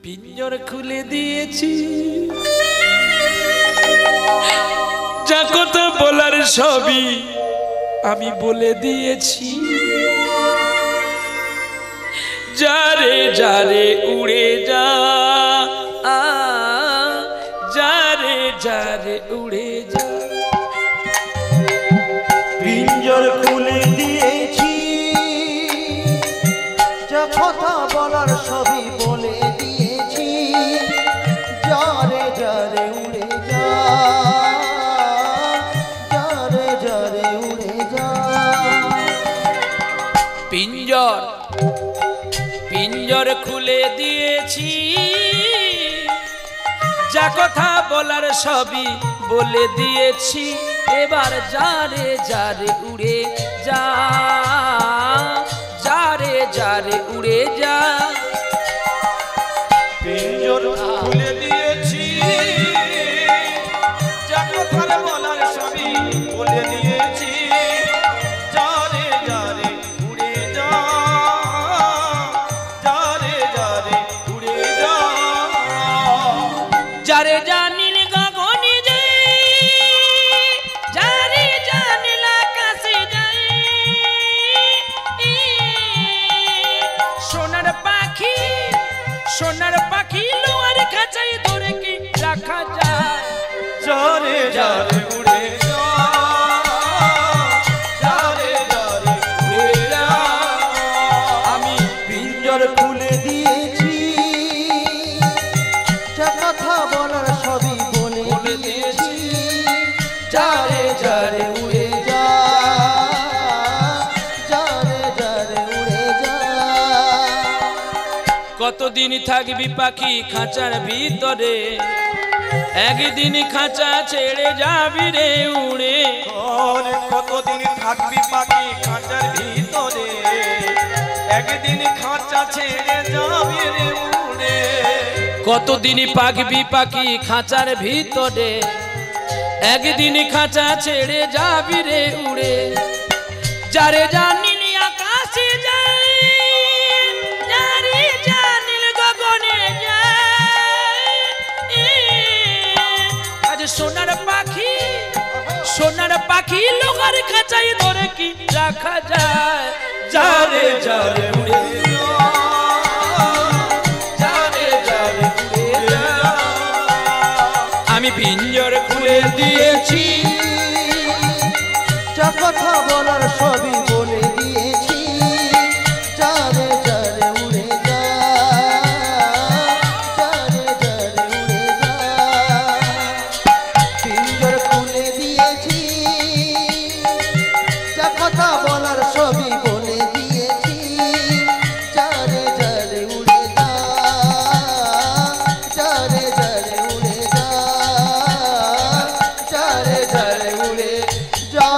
পিঞ্জর খুলে দিয়েছি, যা কথা বলার সবই আমি বলে দিয়েছি। যারে যারে উড়ে যা, যারে যারে উড়ে যা। পিঞ্জর খুলে দিয়েছি, যা কথা বলার সবই বলে দিয়েছি। যারে যারে উড়ে যা, যারে যারে উড়ে যা। পিঞ্জর পিঞ্জর খুলে দিয়েছি, যা কথা বলার সবই বলে দিয়েছি। এবার যারে যারে উড়ে যা, যারে যারে উড়ে যা। পিঞ্জর খুলে দিয়েছি, যা কথা বলার সবই বলে দিয়েছি। যারে যারে উড়ে যা, যারে যারে উড়ে যা। যারে জানিল গগনে যায়, যারে জানিল আকাশে যায়। সোনার পাখি সোনার পাখি লোয়ার খাঁচায় ধরে কি রাখা যায়? যারে যারে উড়ে যা, যারে যারে উড়ে যা। আমি পিঞ্জর খুলে দিয়েছি, যা কথা বলার সবই বলে দিয়েছি। যারে যারে উড়ে যা, যারে যারে উড়ে যা। কতদিন থাকবি পাখি খাঁচার ভিতরে, একদিন খাঁচা ছেড়ে যাবি রে উড়ে। কতদিন থাকবি পাখি খাঁচার ভিতরে, একদিন খাঁচা ছেড়ে যাবি রে উড়ে। কতদিন পাকবি পাখি খাঁচার ভিতরে, একদিন খাঁচা ছেড়ে যাবি রে উড়ে। যারে জানিল আকাশে যায়, যারে জানিল গগনে যায়। আজ সোনার পাখি সোনার পাখি লোহার খাঁচায় ধরে কি রাখা যায়? যারে যারে উড়ে যা, যারে যারে উড়ে যা। আমি পিঞ্জর খুলে দিয়েছি, যা কথা বলার সবই বলে দিয়েছি। যারে যারে উড়ে যা, যারে যারে উড়ে যা। পিঞ্জর খুলে দিয়েছি, যা কথা বলার সবই বলে দিয়েছি। যারে যারে উড়ে যা, যারে যারে উড়ে যা, যারে যারে উড়ে যা।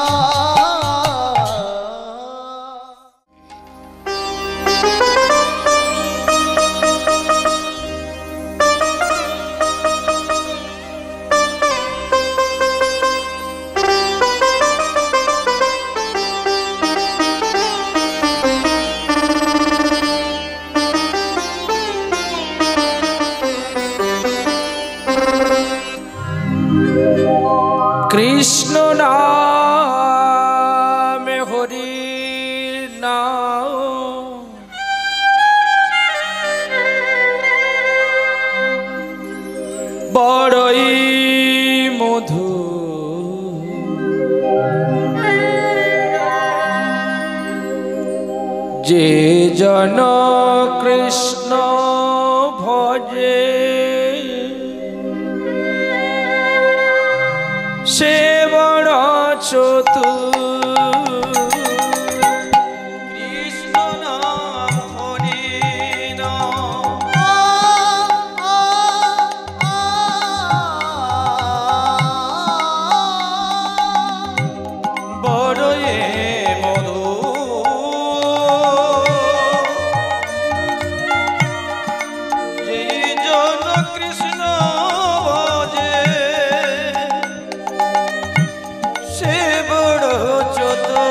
কৃষ্ণ নামে হরি নাম, বড়ই মধু। যে জন কৃষ্ণ ভজে, সে বড় চতুর। কৃষ্ণ নাম হরি নাম, বড়ই মধু। যে জন কৃষ্ণ ভজে, সে বড় চতুর।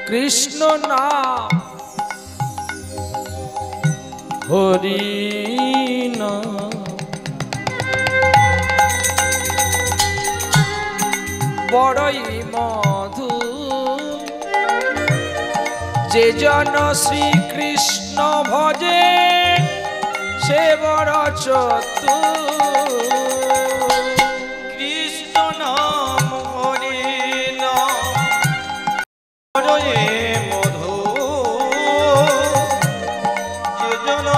কৃষ্ণ নাম হরি নাম বড়ই মধু যে জন শ্রীকৃষ্ণ ভজে সে বড় চতুর কৃষ্ণ নাম হরি নাম বড়ই মধু যে জন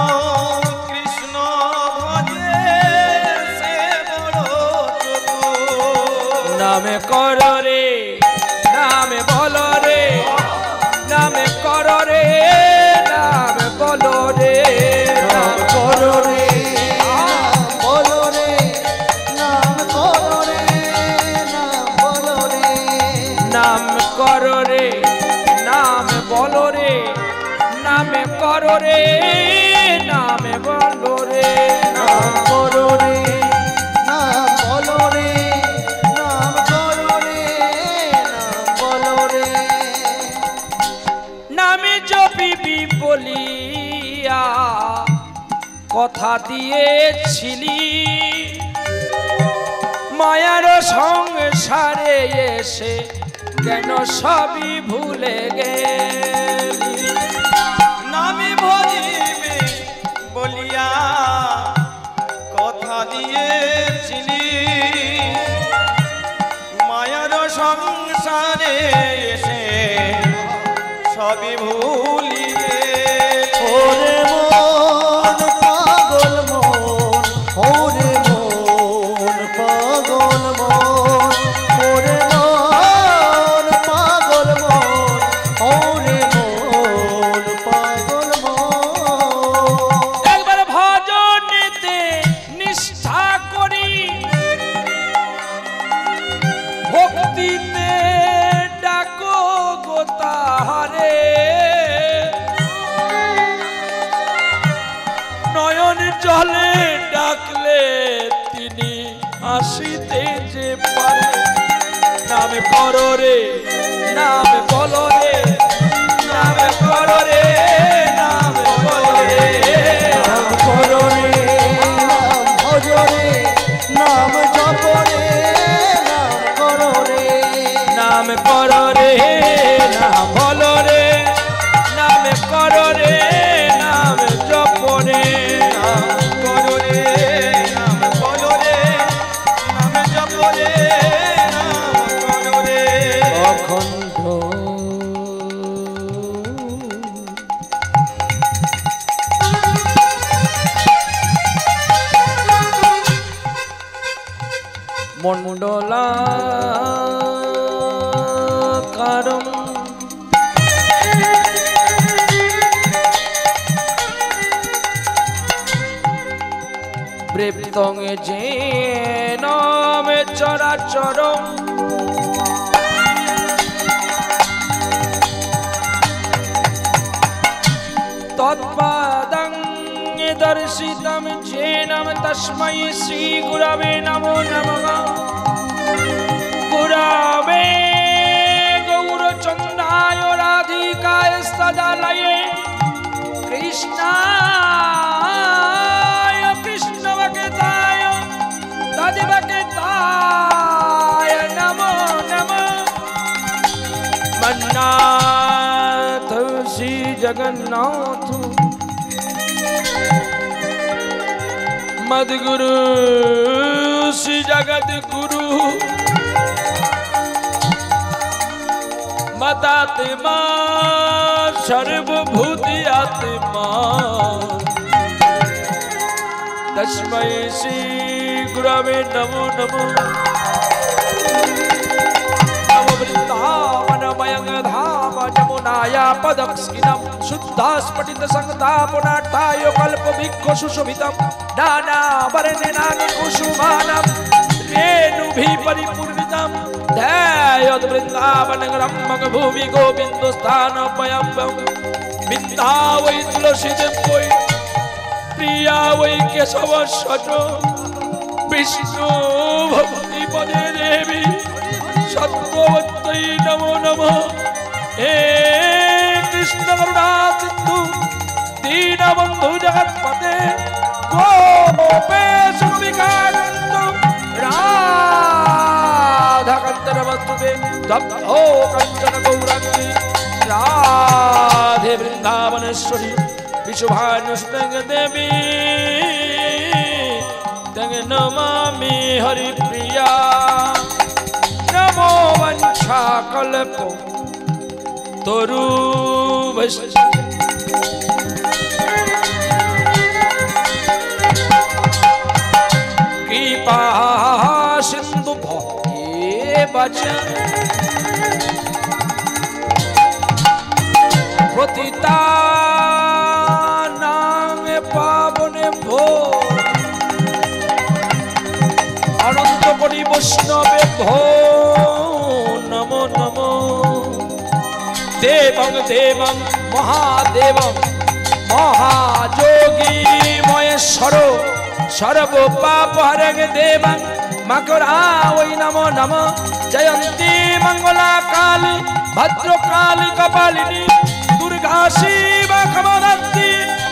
কৃষ্ণ ভজে সে বড় চতুর নামে কর রে নামে বল রে নামে কর রে নামে বল রে নাম করো রে নাম বলো রে নাম করো রে নাম বলো রে নাম কর রে নামে বল রে নামে কর রে নামে বল রে নাম করো রে নাম বলো রে নাম করো রে নাম বলো রে নামে জপিবি বলিয়া কথা দিয়েছিলি মায়ার সংসারে এসে কেন সবই ভুলে গেলি নামে ভজিবে বলিয়া কথা দিয়েছিলি মায়ার সংসারে এসে সবই ভুলিবে ওরে মন পাগল মন ওরে মন পাগল মন ওরে মন পাগল মন ওরে মন পাগল মন একবার ভজনেতে নিষ্ঠা করি ভক্তিতে ডাকো গো তাহারে নয়ন জলে ডাকলে তিনি আসিতে যে পারে নামে করো রে নামে বলো রে নামে করো রে নামে বলো রে নাম করো রে নাম ভজ রে নাম জপ রে নাম করো রে নাম করো রে নাম বলো রে নামে করো রে নাম জপ রে নাম করো রে নাম বলো রে নাম জপ রে নাম করো রে অখণ্ড মণ্ডলাকারম বৃত্তং যেন মে চরাচরম তৎপাদং দর্শিতম যেন তস্मै শ্রী গুরবে নমো নমঃ গুরবে গৌরচন্দ্রায় রাধিকায় সদালয়ে কৃষ্ণায় কৃষ্ণ ভক্তায় দাদি ভক্তায় নমো নমঃ মন্নাথ শ্রী জগন্নাথ मदगुरु श्री जगत गुरु मतात्मा सर्वभूति आत्मा तस्मै श्री गुरवे नमो नमः नमो वृंदावनमयं धाम जमुनाया पदस्किनं शुद्धास्फटित संगतापनाट्टाय कल्पवृक्षो सुशोभितं नानावर्णेनानि कुसुमानं रेणुभिः परिपूर्णितं ध्यायेत् वृन्दावनगरं मगभूमि गोविन्दस्थानमयं विद्या वै तुलसीदेवै प्रिया वै केशवस्य विष्णु भक्ति पदे देवी सत्त्ववत्यै नमो नमः हे कृष्ण करुणा सिन्धु दीन বন্ধু জগৎপতে গোপেশ বিকান্ত রাধা কান্তর বস্তুতে দব্ধো কাঞ্চন গৌরাঙ্গী রাধে বৃন্দাবনেশ্বরী विशुभानुष्टंग देवी तंग नमामि हरिप्रिया नमो वंशा कल्पो तोरु कृपा सिंधु भये वचन प्रतिता पावने भो अनंत कोटि वैष्णवे भो नमो नमो देवं देवं महादेवं महाजोगी महेश्वरो सर्व पाप हरं देवं मकरा वै नमो नमो जयंती मंगला काली भद्रकाली कपालिनी दुर्गा शिव खमदन्ति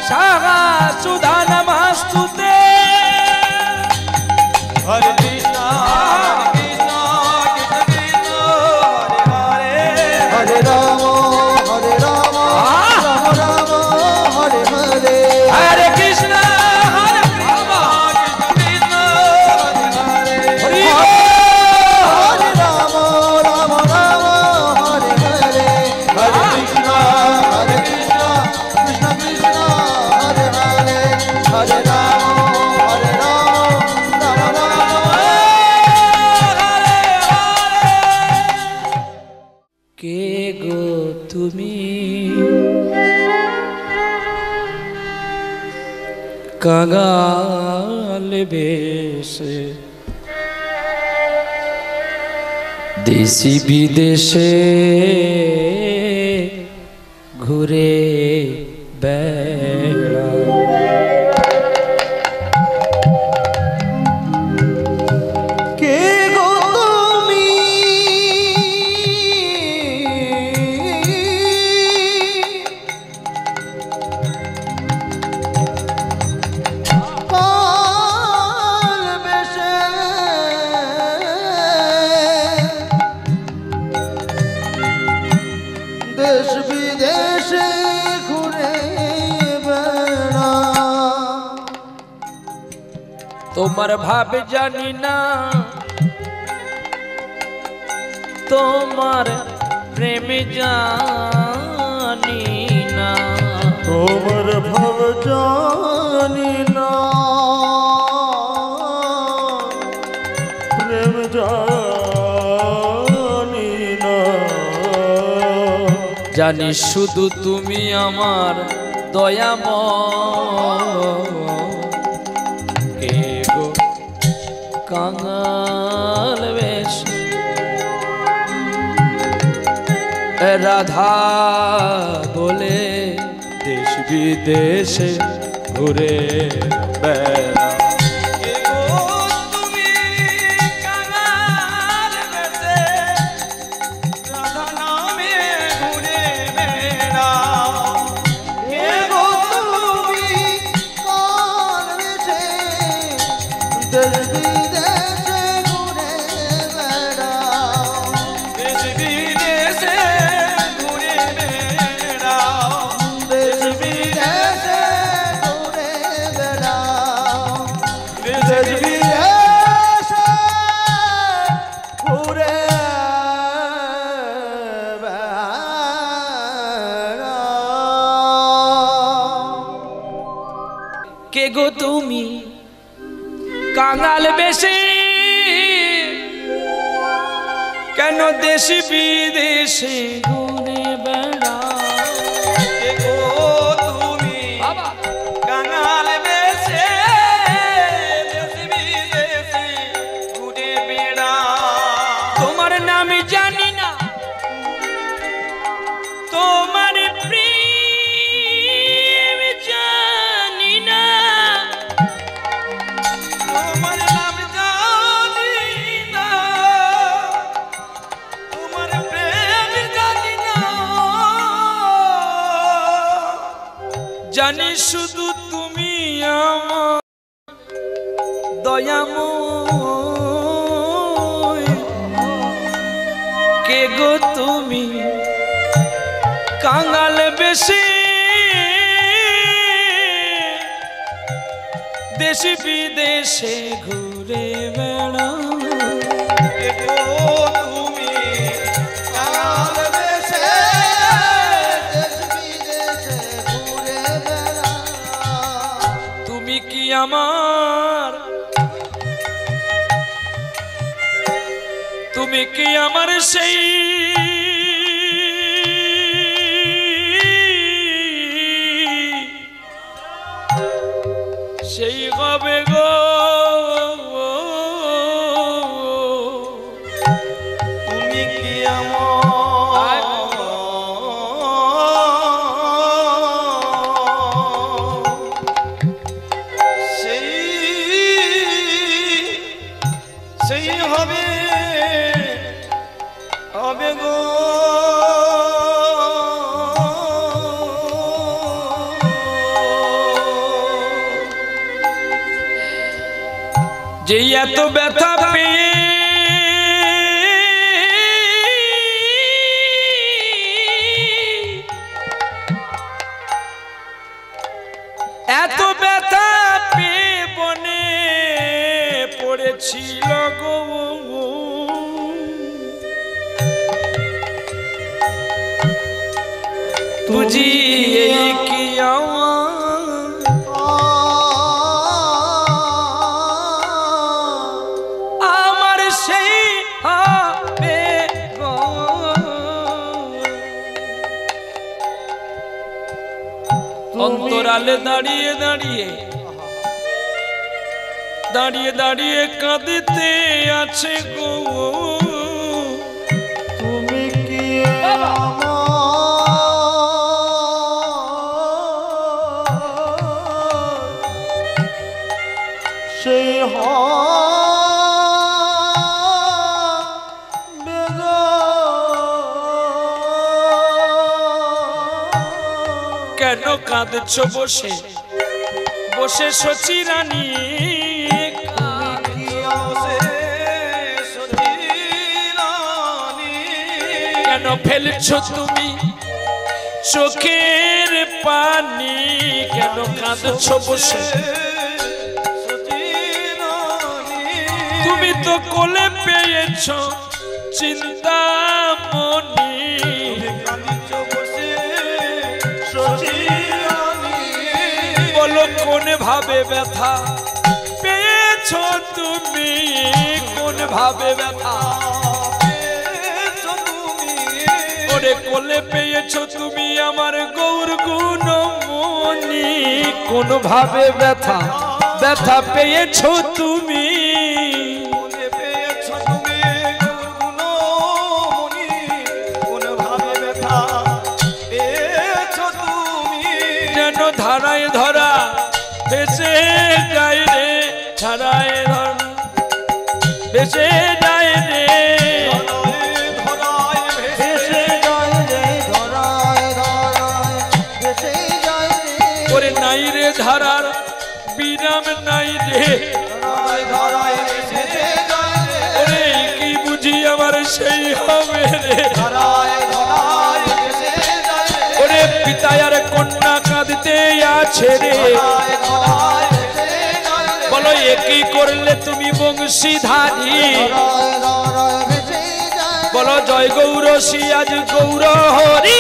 सागा सुधा नमस्तुते हरे कृष्णा कृष्ण कृष्ण हरे हरे हरे राम राम राम हरे हरे हरे कृष्ण हरे राम कृष्ण हरे हरे हरे राम राम राम हरे हरे हरे कृष्ण कृष्ण कृष्ण हरे हरे हरे राम राम राम के गो तुमी कागाल बेशे देशी विदेशे घुरे बेड़ा के गो तुमी काल बेशे देश विदेश घुरे बेड़ा তোমার ভাব জানি না তোমার প্রেম জানি না তোমার ভাব জানি না প্রেম জানি না জানি শুধু তুমি আমার দয়াময় কে গো কাঙাল বেশ রাধা বলে দেশ বিদেশে ঘুরে বেড়া কে গো তুমি কাঙাল বেশে কেন দেশি বিদেশে ঘুরে বেড়াও কে গো তুমি কাঙাল বেশে দেশি বিদেশে ঘুরে বেড়াও তোমার নাম জানি না তোমার প্রেম জানি না তোমার নাম জানি না তোমার প্রেম জানি না শুধু তুমি আমার দয়াময় কে গো তুমি কাঙাল বেশি দেশ বিদেশে ঘুরে বেড়াও তুমি কাঙাল বেশে দেশ বিদেশে ঘুরে বেড়াও। তুমি কি আমার সেই হবে গো তুমি কি আমার সেই হবে গো যে এত ব্যথা পেয়ে এত ব্যথা পেয়ে বনে পড়েছিল গো তুজি এই কি আমার সেই হবে গো অন্তরালে দাঁড়িয়ে দাঁড়িয়ে দাঁড়িয়ে দাঁড়িয়ে কাঁদিতে আছে গো তুমি কি সেই কেন কাঁদছ বসে বসে সচি রানী কেন ফেলছ তুমি চোখের পানি কেন কাঁদছ বসে তুমি তো কোলে পেয়েছ চিন্তা মনি বলো কোন ভাবে ব্যথা পেয়েছ তুমি কোন ভাবে ব্যথা ওরে কোলে পেয়েছ তুমি আমার গৌর গুণ মনি কোন ভাবে ব্যথা ব্যথা পেয়েছ তুমি যেন ধারায় ধরা বেঁচে যায় রে ধারায় ধরা বেঁচে যায় রে ওরে নাই রে ধারার বিরাম নাই রে ওরে কি বুঝি আমার সেই হবে রে ওরে পিতায়ার কন্যা কাঁদতে আছে রে বলো একই করলে তুমি বংশীধারী বলো জয় গৌরসী আজ গৌর হরি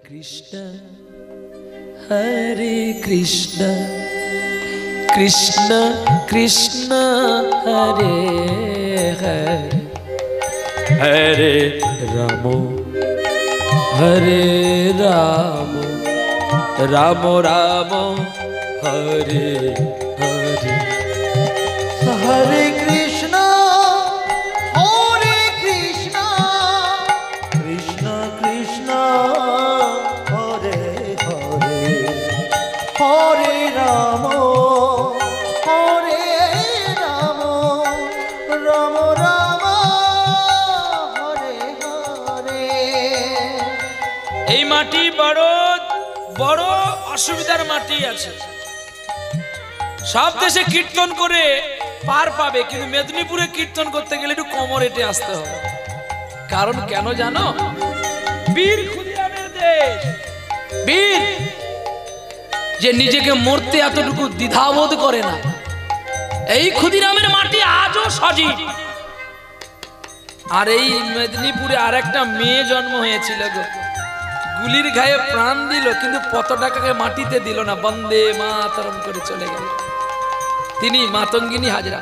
কৃষ্ণ হরে কৃষ্ণ কৃষ্ণ কৃষ্ণ হরে হরে হরে রাম হরে রাম রাম রাম হরে হরে হরে কৃষ্ণ হরে কৃষ্ণ কৃষ্ণ কৃষ্ণ হরে হরে হরে রাম হরে রাম রাম রাম হরে হরে। এই মাটি বড় বড় অসুবিধার মাটি আছে। সব দেশে কীর্তন করে পার পাবে, কিন্তু মেদিনীপুরে কীর্তন করতে গেলে একটু কোমর হেঁটে আসতে হবে। কারণ কেন জানো? বীর ক্ষুদিরামের দেশ। বীর যে নিজেকে মরতে এতটুকু দ্বিধাবোধ করে না। এই ক্ষুদিরামের মাটি আজও সজীব। আর এই মেদিনীপুরে আর একটা মেয়ে জন্ম হয়েছিল গো, গুলির গায়ে প্রাণ দিল, কিন্তু পতাকাকে মাটিতে দিল না, বন্দে মাতরম করে চলে গেল। তিনি মাতঙ্গিনী হাজরা।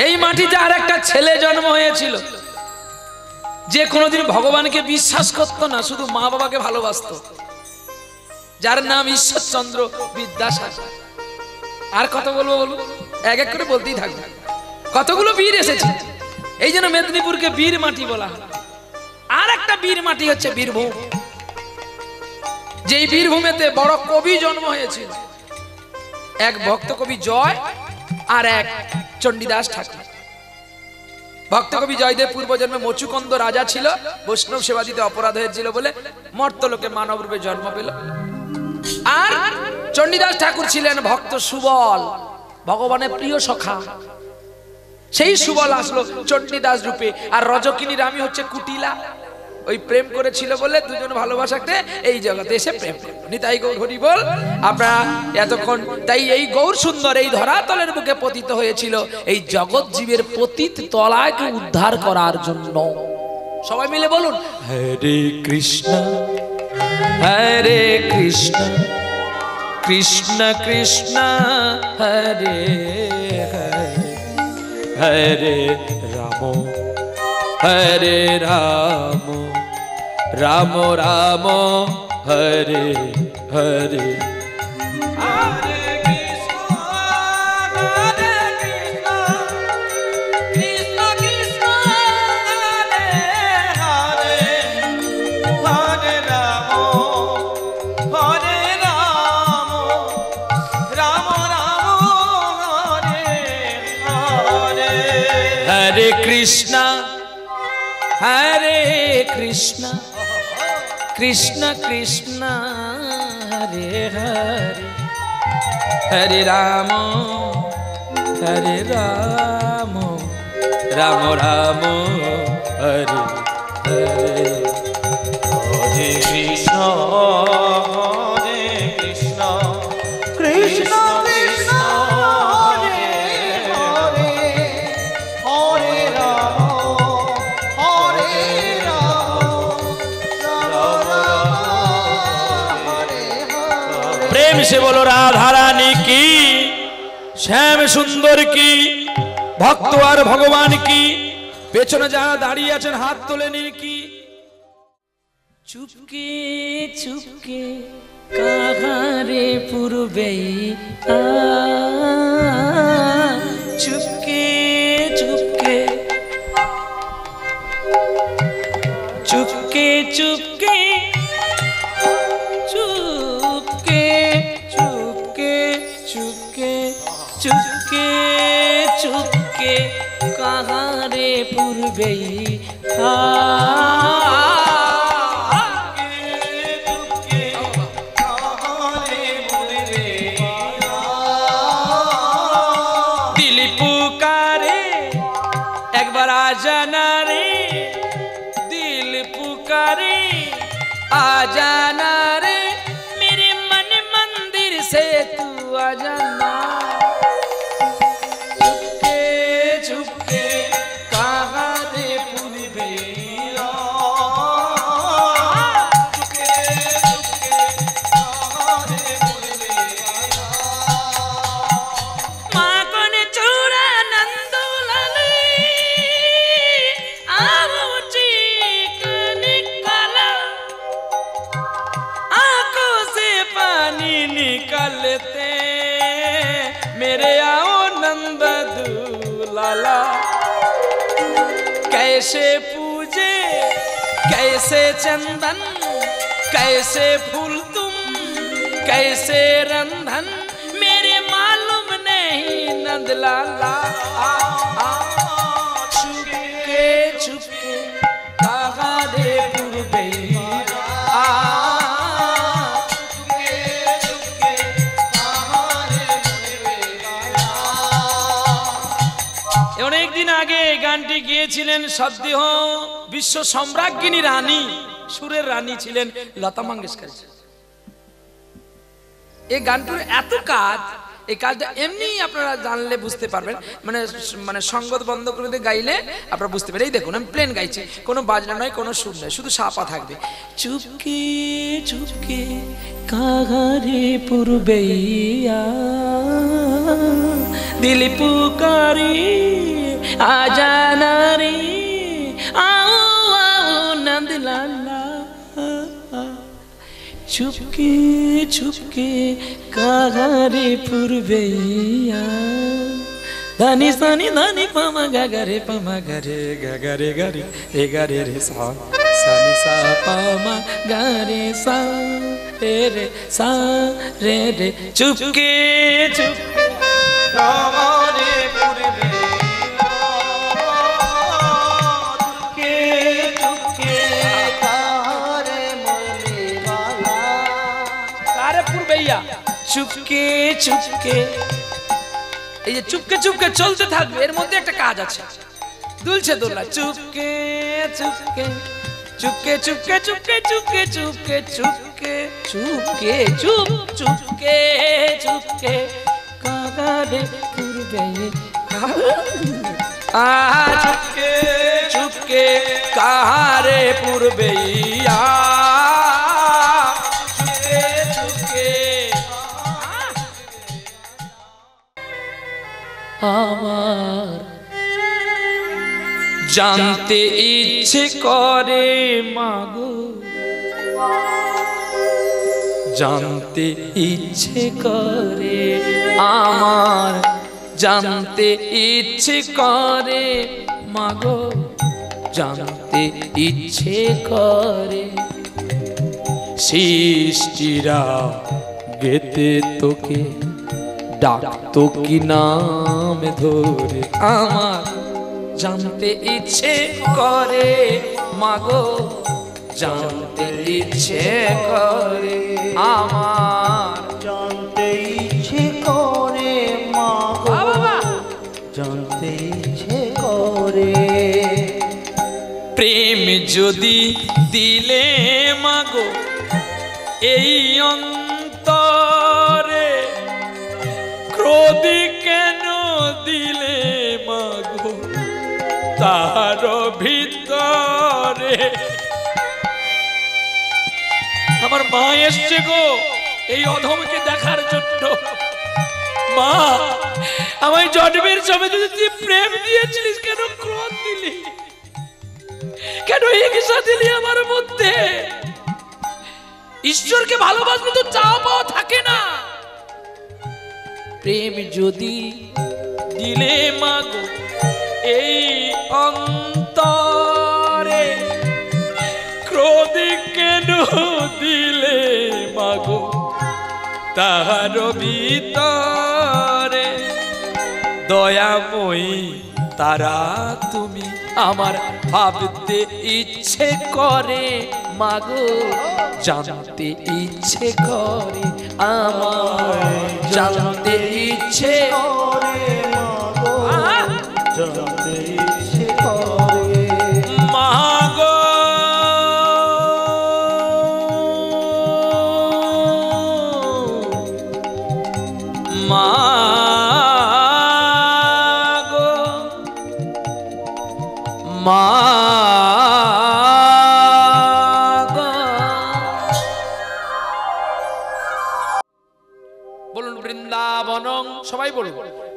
এই মাটিতে আর একটা ছেলে জন্ম হয়েছিল, যে কোনোদিন ভগবানকে বিশ্বাস করত না, শুধু মা বাবাকে ভালোবাসত, যার নাম ঈশ্বরচন্দ্র বিদ্যাসাগর। আর কত বলবো বলবো, এক এক করে বলতেই থাকবে। কতগুলো বীর এসেছে, এই জন্য মেদিনীপুরকে বীর মাটি বলা হয়। আর একটা বীর মাটি হচ্ছে বীরভূম। যেই বীরভূমেতে বড় কবি জন্ম হয়েছিল, এক ভক্ত কবি জয় আর এক চণ্ডীদাস ঠাকুর। ভক্ত কবি জয়দেব পূর্বজন্মে মচুকন্দ রাজা ছিল, বৈষ্ণব সেবা দিতে অপরাধ হয়েছিল বলে মর্তলোকে মানব রূপে জন্ম পেল। আর চণ্ডীদাস ঠাকুর ছিলেন ভক্ত সুবল, ভগবানের প্রিয় সখা। সেই সুবল আসলো চণ্ডীদাস রূপে, আর রজকিনী রানী হচ্ছে কুটিলা। ওই প্রেম করেছিল বলে দুজন ভালোবাসাতে এই জগতে এসে প্রেম। নিতাই গৌর হরি বল। আপনারা এতক্ষণ তাই এই গৌর সুন্দর এই ধরাতলের বুকে পতিত হয়েছিল এই জগৎ জীবের পতিত তলাকে উদ্ধার করার জন্য। সবাই মিলে বলুন, হরে কৃষ্ণ হরে কৃষ্ণ কৃষ্ণ কৃষ্ণ হরে হরে হরে রাম হরে রাম রাম রাম হরে হরে। হরে কৃষ্ণ হরে কৃষ্ণ কৃষ্ণ কৃষ্ণ হরে হরে হরে রাম হরে রাম রাম রাম হরে হরে। হরে কৃষ্ণ হরে কৃষ্ণ কৃষ্ণ কৃষ্ণ হরে হরে হরে রাম রাম রাম হরে হরে। হরে কৃষ্ণ হরে কৃষ্ণ কৃষ্ণ কৃষ্ণ হরে হরে হরে রাম হরে রাম রাম রাম হরে হরে। प्रेम से बोलो राधा रानी की, श्याम सुंदर की, भक्त और भगवान की। पेছনে যারা দাঁড়িয়ে আছেন হাত তুলে নিন কি। চুপকে চুপকে কাহারে পূর্বে চুপকে চুপকে চুপকে চুপকে চুপকে চুপকে চুপকে চুপকে চুপকে কাহারে পূর্বে दिल पुकारे एक बार आ जाना रे, दिल पुकारे आ जाना रे, मेरे मन मंदिर से तू आ जाना। चुपके चुपके कहाँ रे पूर्वे कैसे पूजे कैसे चंदन कैसे फूल तुम कैसे रंधन मेरे मालूम नहीं नंदलाला छुपके छुपके कहाँ रे पूर्वैया অনেক দিন আগে এই গানটি গিয়েছিলেন সদ্যহ বিশ্ব সম্রাজ্ঞিনী রানী সুরের রানী ছিলেন লতা মঙ্গেশকর। এই গানটির এত কাজ, এই কাজটা এমনি আপনারা জানলে বুঝতে পারবেন, মানে মানে সঙ্গত বন্ধ করে দিয়ে গাইলে আপনারা বুঝতে পারবেন। এই দেখুন আমি প্লেন গাইছি, কোনো বাজনা নয় কোনো সুর নয়, শুধু সাপা থাকবে। চুপকে চুপকে কাগারে পুরবৈয়া দিল পুকারি আজানা রে आओ आओ नंदलाला चुपके चुपके कागारे पूर्वैया धनी सनी धनी पमा गगरे गगरे गरे रे गरे रे सा सनी सा पमा गरे सा रे रे चुपके चुपके कागारे पूर्वैया চুপকে চুপকে এই যে চুপকে চুপকে চলতে থাকবে, এর মধ্যে একটা কাজ আছে, দুলছে দোলা। চুপকে চুপকে চুপকে চুপকে চুপকে চুপকে চুপকে চুপকে চুপকে চুপ চুপকে চুপকে কাগারে पूर्वैया चुपके चुपके कारे पूर्वैया আমার জানতে ইচ্ছে করে মাগো জানতে ইচ্ছে করে আমার জানতে ইচ্ছে করে মাগো জানতে ইচ্ছে করে সৃষ্টিরা গেতে তোকে ডাকতো কি নাম ধরে আমার জানতে ইচ্ছে করে মাগো জানতে ইচ্ছে করে আমার জানতে ইচ্ছে করে মাগো জানতে ইচ্ছে করে প্রেম যদি দিলে মাগো এই অন্তরে ক্রোধ কেন দিলে মাগো তার ভিতরে আমার মা এসছে গো এই অধমকে দেখার জন্য। মা আমায় জন্মের সময় তুই প্রেম দিয়েছিলিস, কেন ক্রোধ দিলি, কেন হিংসা দিলি আমার মধ্যে? ঈশ্বরকে ভালোবাসলে তো চাওয়া পাওয়া থাকে না। প্রেম যদি দিলে মাগো এই অন্তরে ক্রোধ কেন দিলে মাগো তাহার ভিতরে দয়াময়ী তারা তুমি আমার ভাবতে ইচ্ছে করে মাগো জানতে ইচ্ছে করে আমার জানতে ইচ্ছে করে মাগো জানতে ইচ্ছে করে মাগো মাগো মাগো বলুন বৃন্দাবনং, সবাই বলুন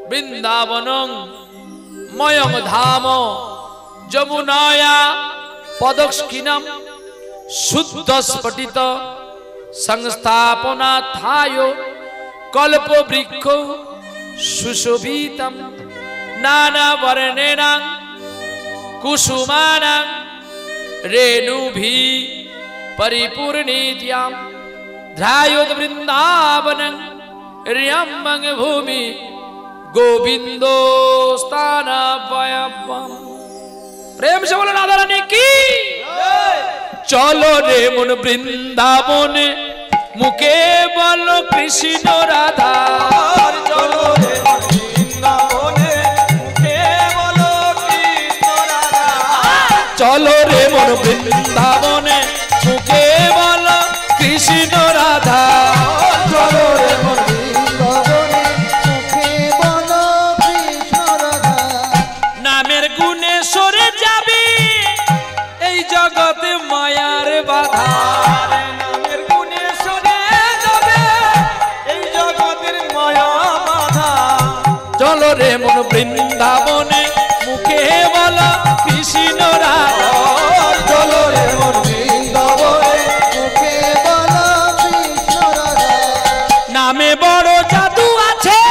বৃন্দাবনং ময়ং ধাম যমুনায়া পদস্কিনম শুদ্ধ স্ফটিত সংস্থাপনাথায় কল্প বৃক্ষ সুশোভিতম নানা বর্ণেন कुसुमानां रेणुभि परिपूर्णेत्यां ध्यायोत वृंदावनं रियम्मंग भूमि गोविंदो स्थानापयम्। प्रेम से बोलो राधा रानी की। चलो रे मन वृंदावने मुके बोलो कृष्ण राधा। चलो रे वृंदावने मुखे बोलो कृष्ण राधा। चलो रे मन वृंदावने मुके बोलो कृष्ण राधा। चलो रे मन वृंदावने मुखे बोलो कृष्ण राधा। नामेर गुणे सरे जाबे এই জগতে মায়ার বাধা। নামের গুণে সরে যাবে এই জগতের মায়া বাধা। চলো রে মন বৃন্দাবনে মুখে বলো কৃষ্ণ রাধা। চলো রে মন বৃন্দাবনে মুখে বলো কৃষ্ণ রাধা। নামে বড় জাদু আছে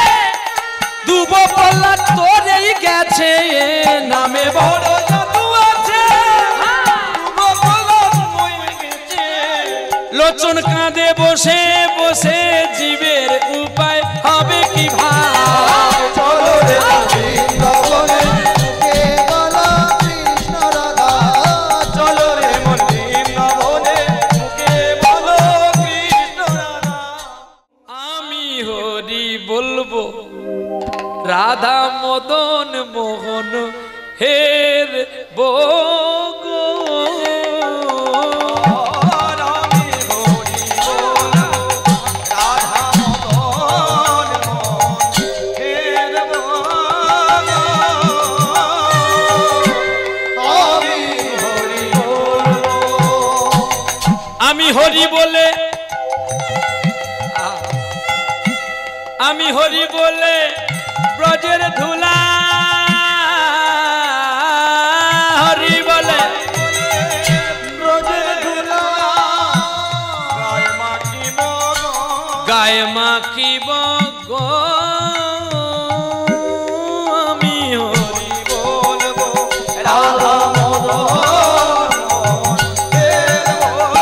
দুব পল্লা তোরেই গেছে। নামে বড় জাদু আছে দুব পল্লা তোরেই গেছে। লোচন কাঁদে বসে বসে জীবের উপায় হবে কি ভাই। চলো রে বৃন্দাবনে মুখে বলো কৃষ্ণ রাধা। চলো রে মন বৃন্দাবনে মুখে বলো কৃষ্ণ রাধা। আমি হরি বলবো রাধা মদন মোহন হের বগ। আমি হরি বলবো রাধা মদন মোহন হের বল। আমি হরি বলবো। আমি হরি বলে আমি হরি বলে ব্রজের ধুলা। হরি বলে ব্রজের ধুলা গায়ে মাখিব গায়ে মাখিব গো। আমি হরি বলবো রাধা মদন মোহন হের বল।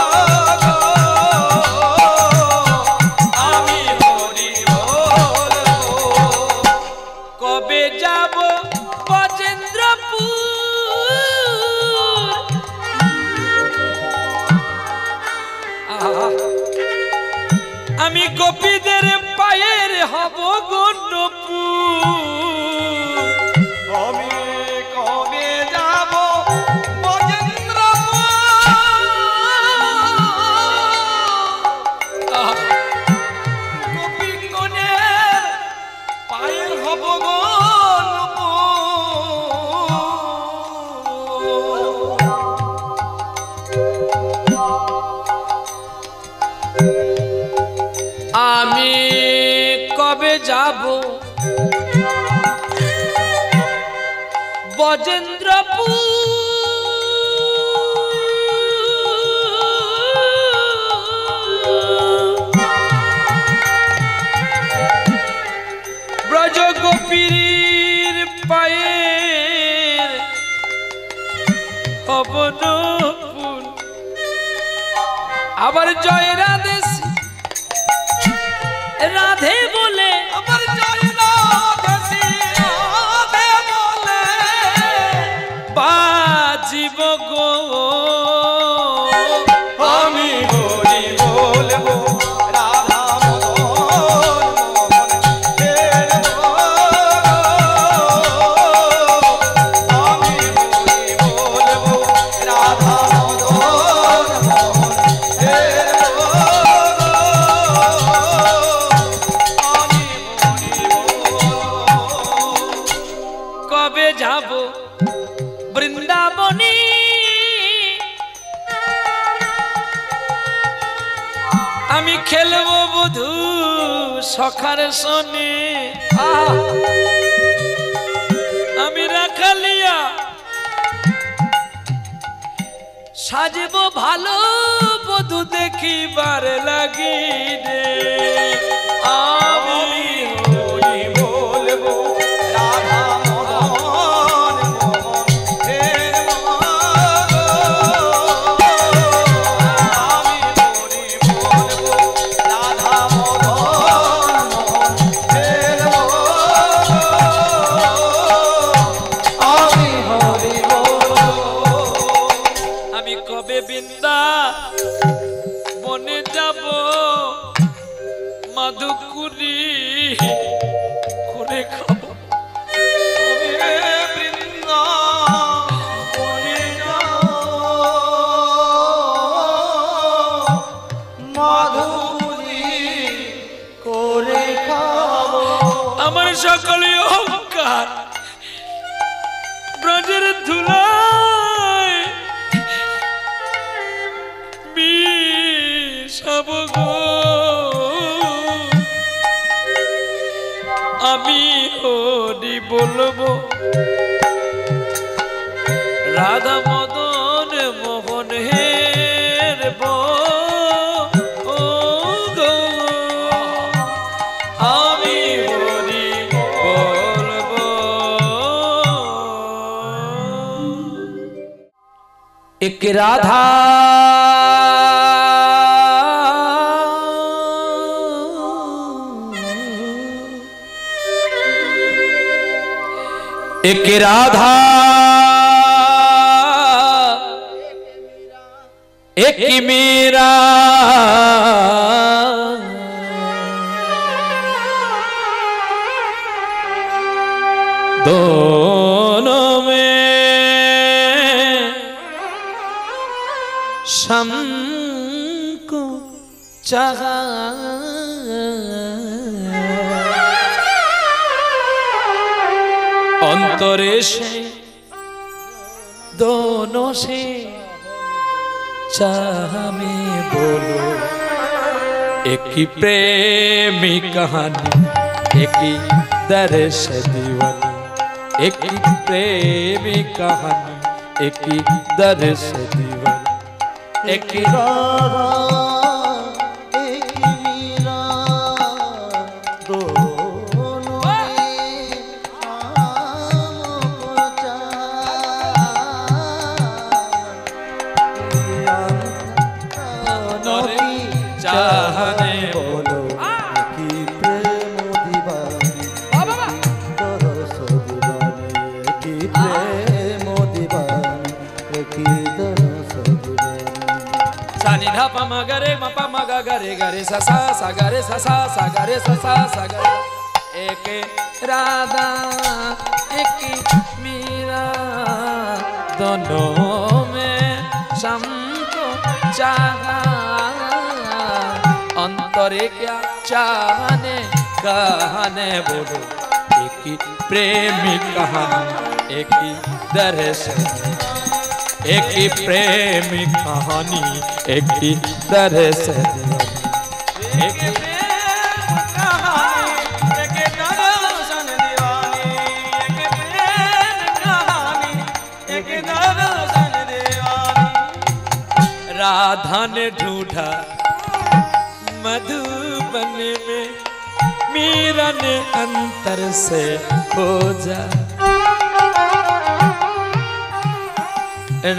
আমি হরি বলবো। কবে যাব বজেন্দ্রপুর। আহা, আমি গোপীদের পায়ের হব গণ্ডপুর। আমি কবে যাব বজেন্দ্রপুর। আহা, গোপীগণের পায়ের হব গো আমি কবে যাব বজেন্দ্রপুর। ব্রজ গোপীর পায়ের হবনপুর। আবার জয় রাধে রাধে বলে আমার জয় রাধে রাধে বলে বাজিব গো। আমি হরি বলবো রাধা মদন মোহন হের বল। আমি হরি বলবো রাধা মদন মোহন হের বল। আমি হরি বলবো। কবে যাব বৃন্দাবনী। আমি খেলবো বধূ সখার সনে। আমি রাখালিয়া সাজবো ভালো বধূ দেখিবার লাগি রে। আমি হরি বলবো রাধা মদন মোহন হের মাধুকুরি করে খাবো বৃন্দাবনে মাধুরী করে খাবো। আমার সকলে অহংকার ব্রজের ধুলায় মিশাবো গো। আমি হরি বলবো রাধা মদন মোহন হের আমি হরি বলবো। এক রাধা एक राधा एक मीरा दोनों में शम को चाहा अंतरे से दोनों से चाह में बोलो एक ही प्रेमी कहानी एक ही दर्श दीवानी एक ही प्रेमी कहानी एक ही दर्श दीवानी एक ही राधा एक मीरा दोनों चाहने बोलो की प्रेम दीवानी दरस दीवानी की प्रेम दीवानी की दरस दीवानी। सानी धा पा मा गा रे मा पा मा गा गा रे सा गा रे सा गा रे सा गा रे। एक राधा एक मीरा दोनों में हमको चाहा अंतरे क्या चाहने कहने बोलो एक ही प्रेमी कहानी एक ही दर्श एक ही प्रेमी कहानी एक ही दर्श एक ही प्रेम कहानी एक ही दर्शन दीवानी एक ही प्रेम कहानी एक ही दर्शन दीवानी। राधा ने ढूंढा मधुबन में मीरा ने अंतर से खोजा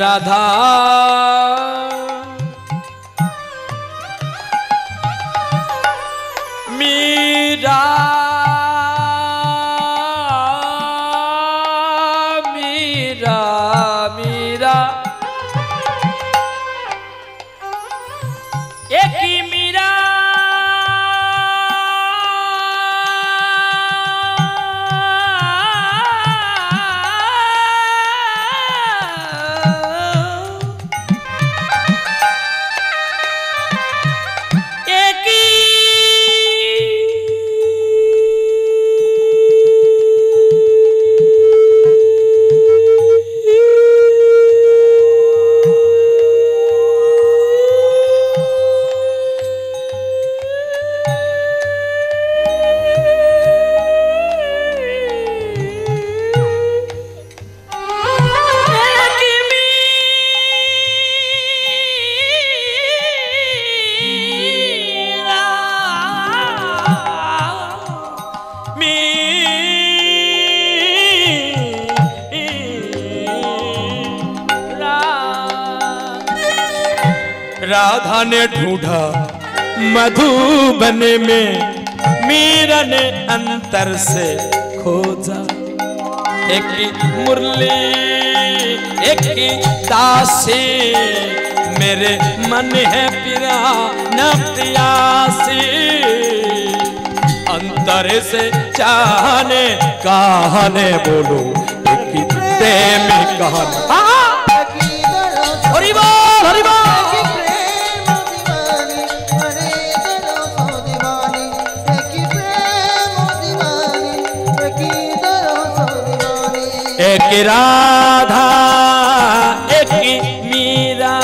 राधा मीरा मीरा मीरा एक ही मीरा राधा ने ढूंढा मधुबन में मीरा ने अंतर से खोजा एक ही मुरली एक ही दासी मेरे मन है पिरा न प्यासी अंतर से चाहने कहाने बोलो एक ही प्रेम कहानी। हरि बोल हरि बोल। एक राधा एक मीरा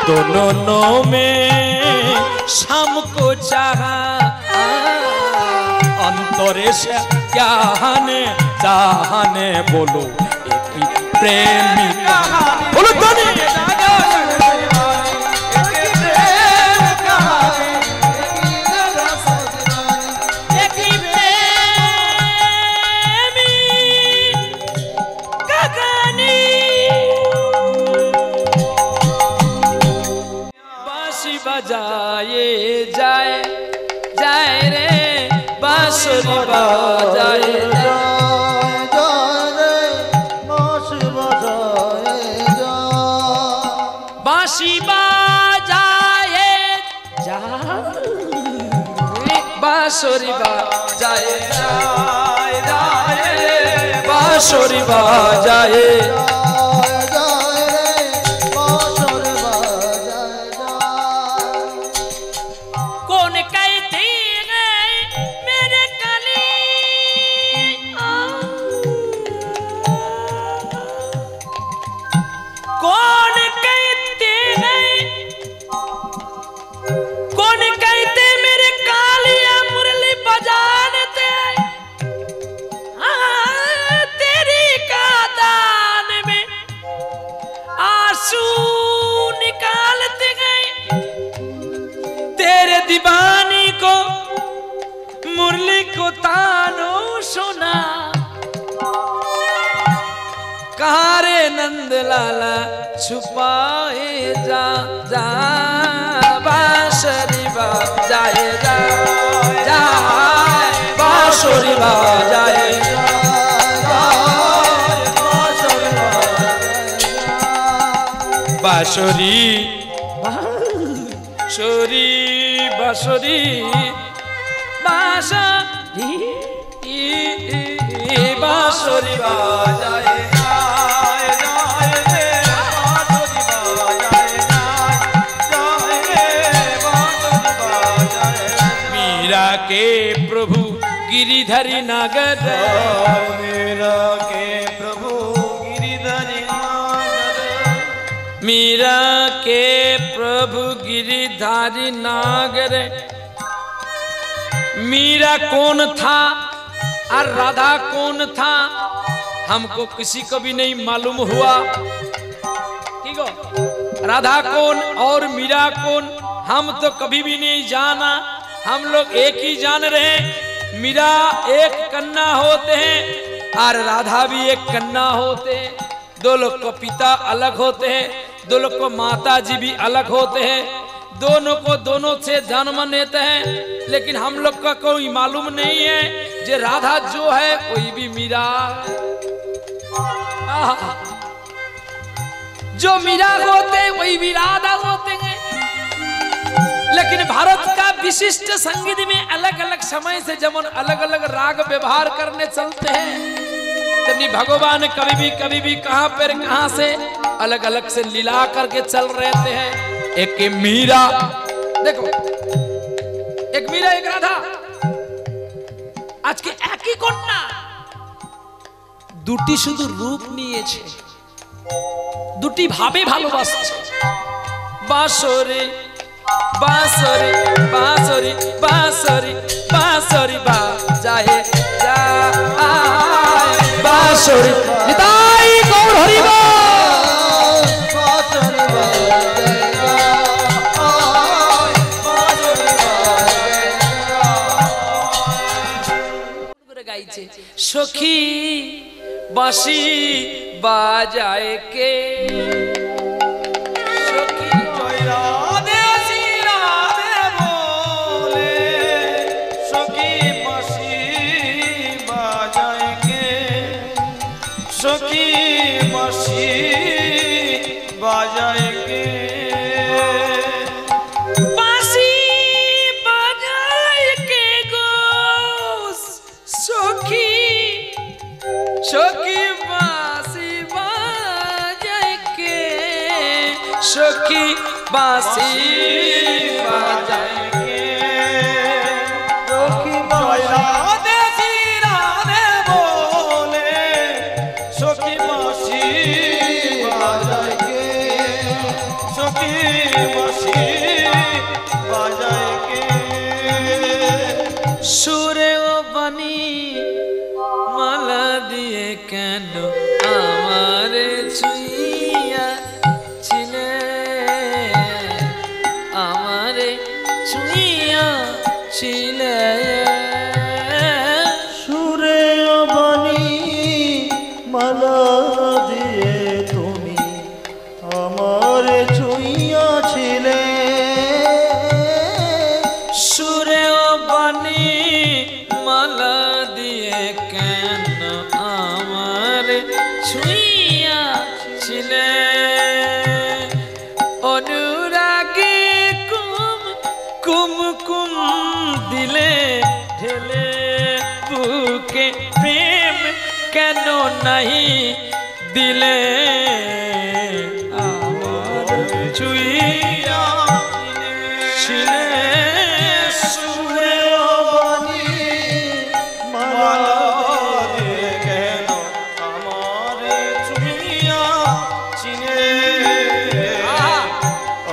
दोनों में शाम को चाहा अंतरे से क्या चाहने बोलो एक ही प्रेमी कहानी। बोलो धनी बजाए जाए जाए रे बांसुरी बजाए बांसुरी बजाए बांसुरी बजाए बांसुरी बजाए दीवानी को मुरली को तानो सुना कहाँ रे नंद लाला छुपाए जा जा बांसुरी बजाए जा जा बांसुरी बजाए बांसुरी बांसुरी बांसुरी बांसुरी बांसुरी बजाए मीरा के प्रभु गिरिधरी नगर मीरा के प्रभु गिरिधरी नगर मीरा के प्रभु गिरिधारी नागर। मीरा कौन था और राधा कौन था हमको किसी को भी नहीं मालूम हुआ। ठीक हो, राधा कौन और मीरा कौन हम तो कभी भी नहीं जाना। हम लोग एक ही जान रहे, मीरा एक कन्या होते हैं और राधा भी एक कन्या होते हैं। दो लोग को पिता अलग होते हैं, दो लोग को माता जी भी अलग होते हैं, दोनों को दोनों से जन्म लेते हैं, लेकिन हम लोग का कोई मालूम नहीं है जे राधा जो है वही भी मीरा। जो मीरा होते वही भी राधा होते हैं। लेकिन भारत का विशिष्ट संगीत में अलग अलग समय से जब अलग अलग राग व्यवहार करने चलते हैं, तभी भगवान कभी भी कहां पर कहां से अलग अलग से लीला करके चल रहते हैं। एक मीरा देखो, एक मीरा एक राधा आज के एक ही कन्या দুটি শুধু রূপ নিয়েছে, দুটি ভাবে ভালোবাসছে। বাঁশরি বাঁশরি বাঁশরি বাঁশরি বাঁশরি বাজায়ে যায় বাঁশরি নিতাই গৌর হরি বল। সখী বাঁশি বাজায় কে, সখী জয় রাধে শ্রী রাধে বলে, সখী বাঁশি বাজায় কে, সখী বাঁশি বাজায় কে। বাঁশি বাজায় কে গো বাঁশি বাজায় কে সখী জয়রাধে রাধে বলে সখী বাঁশি বাজায় কে সখী বাঁশি বাজায় কে সুরে ও বাণী মালা দিয়ে কেন আমার ছুঁইয়া ছিলে আমার ছুঁইয়া ছিলে সুরে বাণী মালা দিয়ে তুমি আমার ছুঁইয়াছিলে সুরে ও বাণী মালা দিয়ে কেন আমার ছুঁইয়া ছিলে অনুরাগে কুম কুম কুম দিলে ঢেলে বুকে প্রেম কেন নাহি দিলে আমার ছুঁইয়া ছিলে সুরে ও বাণী মালা দিয়ে কেন আমার ছুঁইয়া ছিলে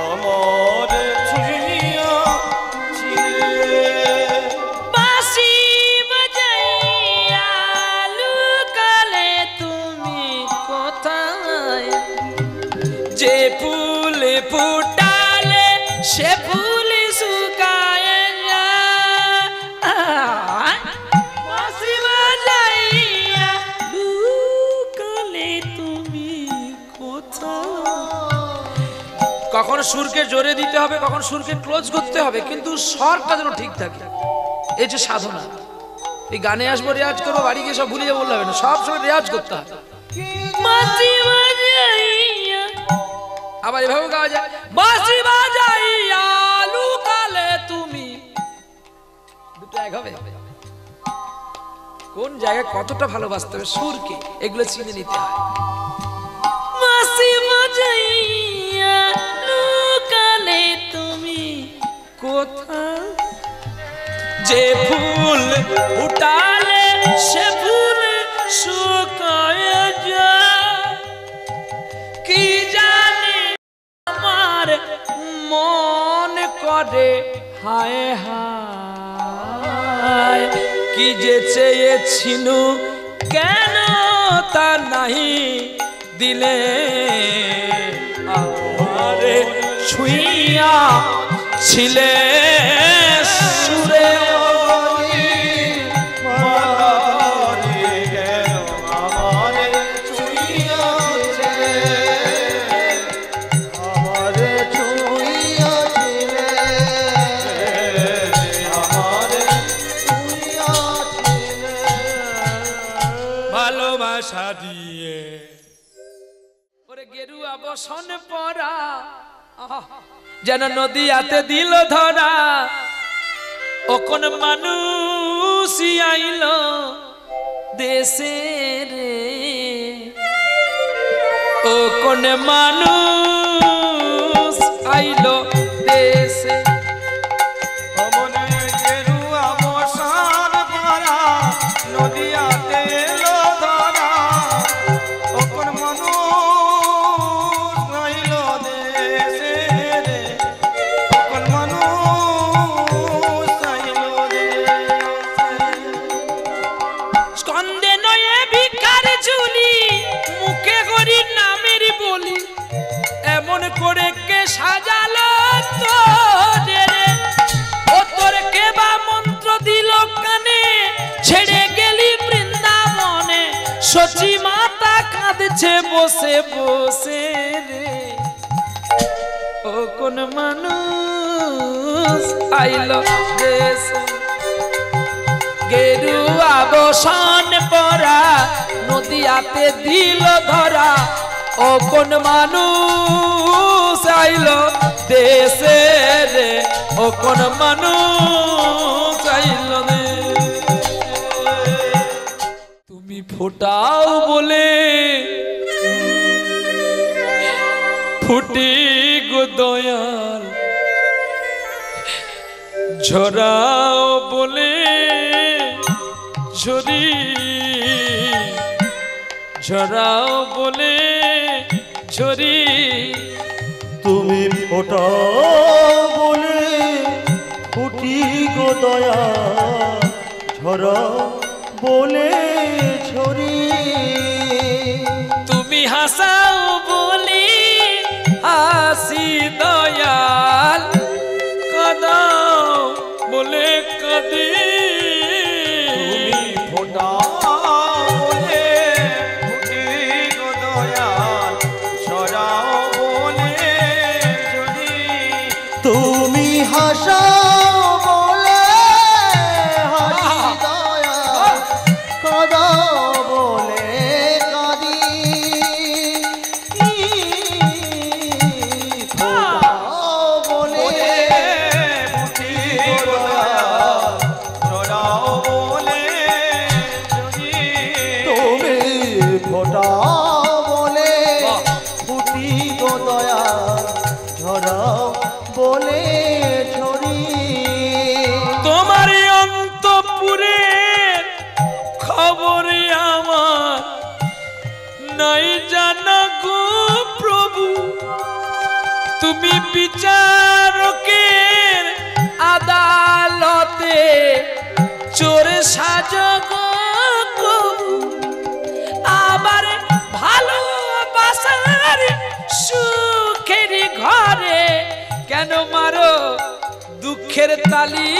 আমার ছুঁইয়া ছিলে বাঁশি বাজাইয়া লুকালে তুমি কোথায় যে ফুল ফুটালে সে ফুল শুকায় যায় বাঁশি বাজাইয়া লুকালে তুমি কোথায় কখন সুরকে জোরে দিতে হবে কখন সুরকে ক্লোজ করতে হবে কিন্তু স্বরটা যেন ঠিক থাকে এই যে সাধনা এই গানে আসবো রেয়াজ করবো বাড়ি গিয়ে সব ভুলিয়ে বললে হবে না সব সময় রেয়াজ করতে হবে বাঁশি বাজাইয়া আবার এভাবে গাওয়া যায় বাঁশি বাজাইয়া লুকালে তুমি দুটো এক হবে কোন জায়গায় কতটা ভালোবাসতে হবে সুরকে এগুলো চিনে নিতে হয় বাঁশি বাজাইয়া লুকালে তুমি কোথায় যে ফুল ফুটালে সে ফুল শুকায় যায় কি জানি আমার মন করে হায় হায় কি যে চেয়েছিনু কেন তা নাহি দিলে আমারে ছুঁইয়া ছিলে সুরে ভালোবাসা দিয়ে ওরে গেরুয়া বসন পরা যেন নদীয়াতে দিল ধরা ও কোন মানুষ আইল দেশে রে ও কোন মানুষ আইল দেশে অমনে গেরুয়া বসন পরা নদীয়াতে এলো ধরা ও কোন মানুষ রইল দেশে রে ও কোন মানুষ রইল দেশে স্কন্দে নয়ে ভিখার ঝুলি মুখে গরি নামের বলি এমন করে কে সাজালো তোরে রে ও তোর কে বা মন্ত্র দিল কানে ছেড়ে গেলি বৃন্দাবনে সচি মাতা কাঁদছে বসে বসে রে ও কোন মানুষ আইলো দেশে গেরুয়া বসন পরা নদীয়াতে দিল ধরা ও কোন মানুষ আইলো দেশে রে ও কোন মানুষ আইলো রে তুমি ফোটাও বলে ফুটি গো দয়া ঝরাও বলে ঝরি, ঝরাও বলে ঝরি, তুমি ফোটা বলে ফুটি গো দয়া, ঝরা বলে ঝরি। তুমি হাসাও বলি হাসি দয়াল, কাঁদাও বলে কাঁদি। তুমি ফোটা বলে ফুটি গো দয়াল, ঝরাও বলে ঝরি। তুমি হাসাও বলে হাসি দয়াল, কাঁদাও বলে কাঁদি। ফোটাও বলে ফুটি গো দয়াল, ঝরাও বলে ঝরি। তুমি ফোটাও বলে ফুটি গো দয়াল, ঝরাও বলে ঝরি। তোমার অন্তপুরের খবর আমার নাই জানা গো প্রভু, তুমি বিচারকের আদালতে চোর সাজো গো কবু। আবার ভালোবাসার সুখের ঘরে কেন মারো দুঃখের তালি।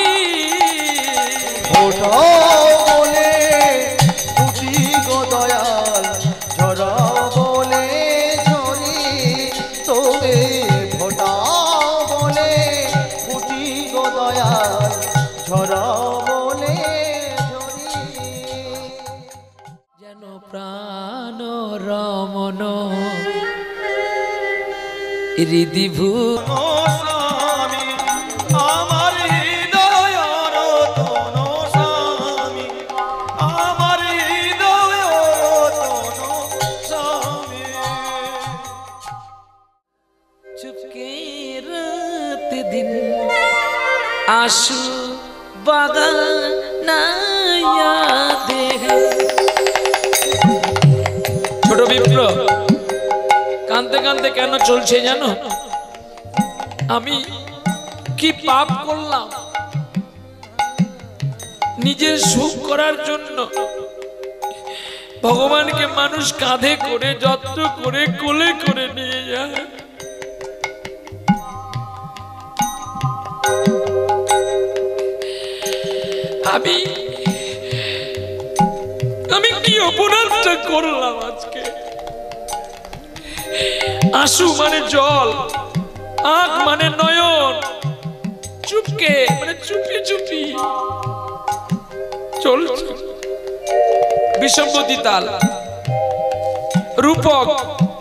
ফোটাও বলে ফুটি গো দয়াল, ঝরাও বলে ঝরি। তুমি ফোটাও বলে ফুটি গো দয়াল, ঝরাও বলে ঝরি। যেন প্রাণ রমন হৃদিভূ স্বামী আমার হৃদয় রতন, স্বামী আমার হৃদয় রতন স্বামী। চুপকে রাত দিন আশু বাগানায়া দেহ। ছোট বিপ্র কাঁদতে কাঁদতে কেন চলছে জানো? আমি কি পাপ করলাম? নিজের সুখ করার জন্য ভগবানকে মানুষ কাঁধে করে যত্ন করে কোলে করে নিয়ে যায়। আমি আমি কি অপরাধটা করলাম আজকে? আঁসু মানে জল, আঁখ মানে নয়ন, চুপকে মানে চুপি চুপি চলছে। বিষম্বতী তাল, রূপক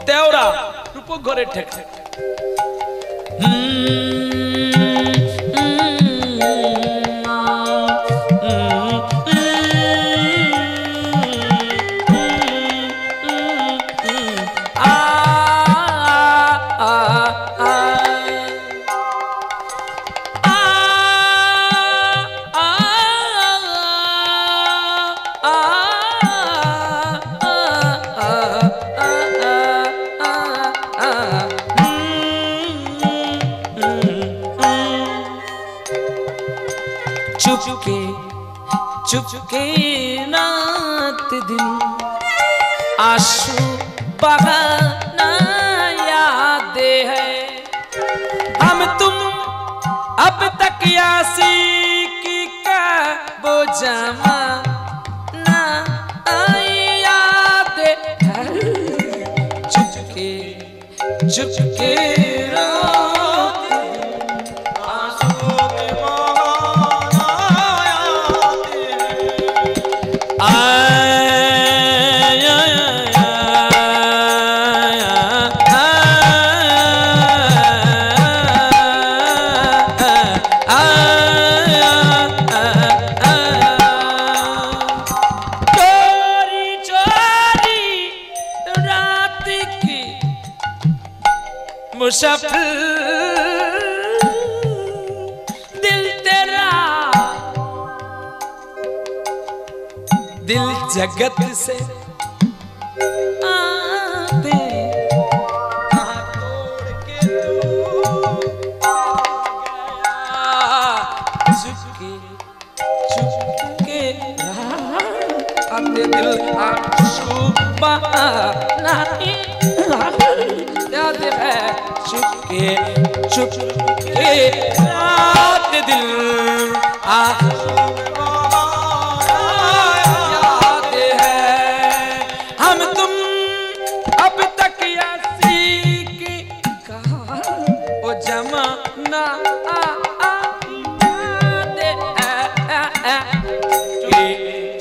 তেওরা, রূপক ঘরের ঠেকা। चुपके चुपके रात दिन आंसू बहाना याद है। हम तुम अब तक यासी का वो जमाना याद है। चुपके चुपके मुसाफिर दिल तेरा दिल जगत से आते कहाँ तोड़ के तू चुपके आते दिल आशुबा नहीं याद है चुपके आते दिल याद है हम तुम अब तक यासी की कहा ओ जमाना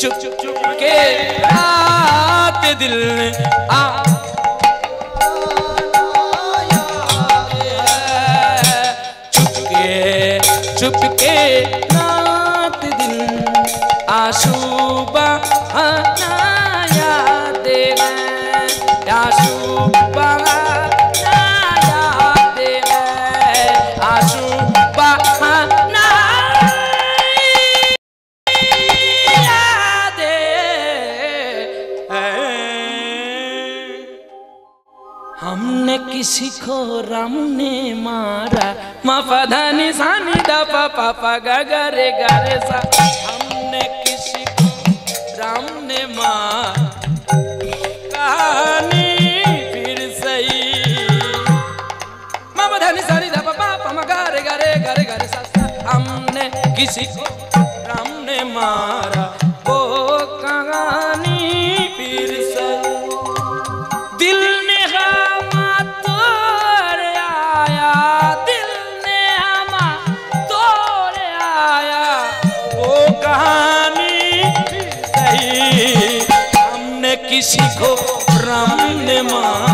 चुप चुप चुप के रात दिल चुप के रात दिल आशुबा याद है आशुबा याद है आशुबा हमने किसी को राम ने मारा माफा धानी सानी दा पापा पा गा रे सा हमने किसी को राम ने मारा कहानी फिर सही माफा धानी सानी दा पापा पा गा रे सा हमने किसी को राम ने मारा वो कहानी फिर सही दिल ने किसी को राम ने मारा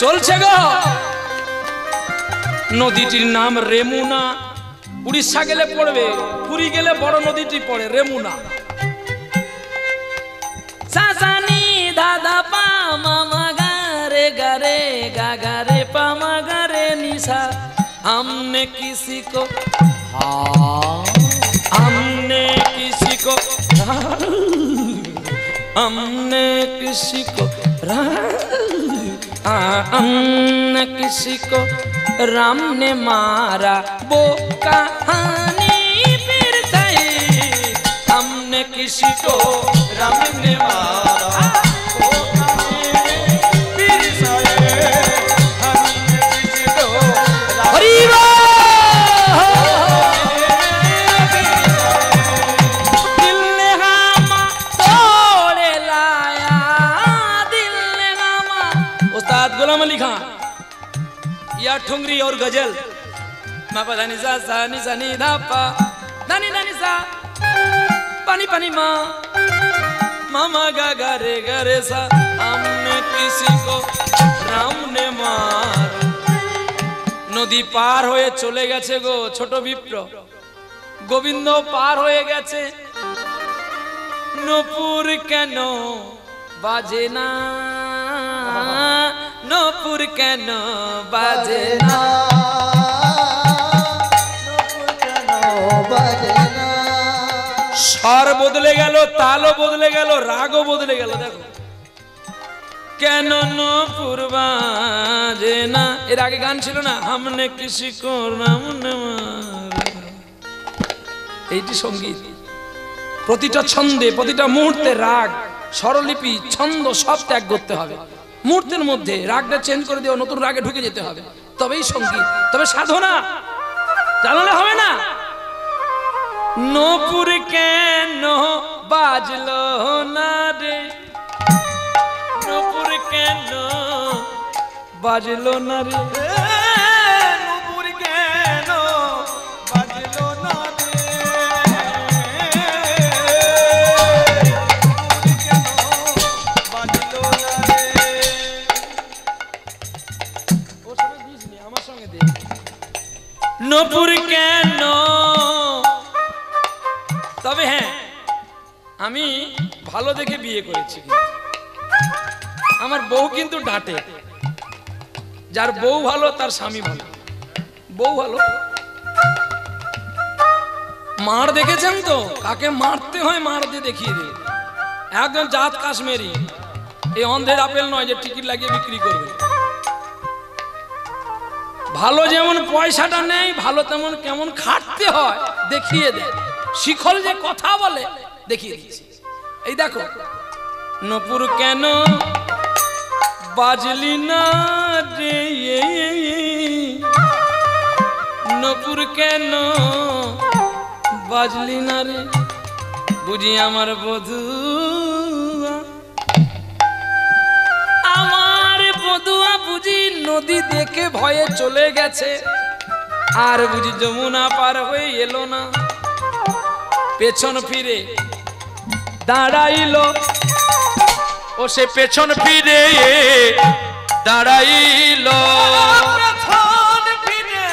চলছে গো নদীটির নাম রেমুনা উড়িষ্যা গেলে পড়বে পুরী গেলে বড় নদীটি পড়ে রেমুনা সাসানি দাদা পা মামা গারে গারে গাগারে পামা গারে নিশা हमने किसी को हमने किसी को हमने किसी को हमने किसी को राम ने मारा वो कहानी फिर सही हमने किसी को राम ने मारा वो कहानी फिर सही हमने किसी को हरि दिल ने हामा तोड़े लाया दिल ने हामा उस्ताद गुलाम अली खान या ठुंगरी और गजल मापा धानी सा सा नि सा नि धा पा धानी धानी सा पानी पानी माँ मामा गा गा रे सा हमने किसी को राम ने मार नदी पार होए चले गेছে गो छोटो विप्र गोविंद पार होए गेছে नूपुर केनो बाजे ना नूपुर केनो बाजे ना स्वर बदले गेल तालो बदले गेल रागो बदले गेल देखो কেন নূপুর বাজে না এর আগে গান ছিল না हमने किसी को राम ने मारा এইটি সঙ্গীত প্রতিটা ছন্দে প্রতিটা মুহূর্তে রাগ স্বরলিপি ছন্দ সব ত্যাগ করতে হবে মুহূর্তের মধ্যে রাগটা চেঞ্জ করে দিয়ে নতুন রাগে ঢুকে যেতে হবে তবেই সঙ্গীত তবে সাধনা জানলে হবে না নূপুর কেন বাজলো না রে নূপুর কেন বাজলো না রে নূপুর কেন বাজলো না রে কেন বাজলো না রে ওর সঙ্গে দিস নি আমার সঙ্গে দে নূপুর কেন তবে হ্যাঁ, আমি ভালো দেখে বিয়ে করেছি। আমার বউ কিন্তু ডাঁটে, যার বউ ভালো তার স্বামী ভালো। বউ ভালো, মার দেখেছেন তো, কাকে মারতে হয় মার দিয়ে দেখিয়ে দিই। একদম জাত কাশ্মীরি, এই অন্ধের আপেল নয় যে টিকিট লাগিয়ে বিক্রি করবে। ভালো যেমন পয়সাটা নেই, ভালো তেমন কেমন খাটতে হয় দেখিয়ে দেয়। শিখল যে কথা বলে দেখিয়ে দিয়েছি। এই দেখো, নপুর কেন বাজলি না রে, নপুর কেন বাজলি না রে, বুঝি আমার বধুয়া, আমার বধুয়া বুঝি নদী দেখে ভয়ে চলে গেছে, আর বুঝি যমুনা পার হয়ে এলো না। পেছন ফিরে দাঁড়াইলো, ও সে পেছন ফিরে দাঁড়াইলো, পেছন ফিরে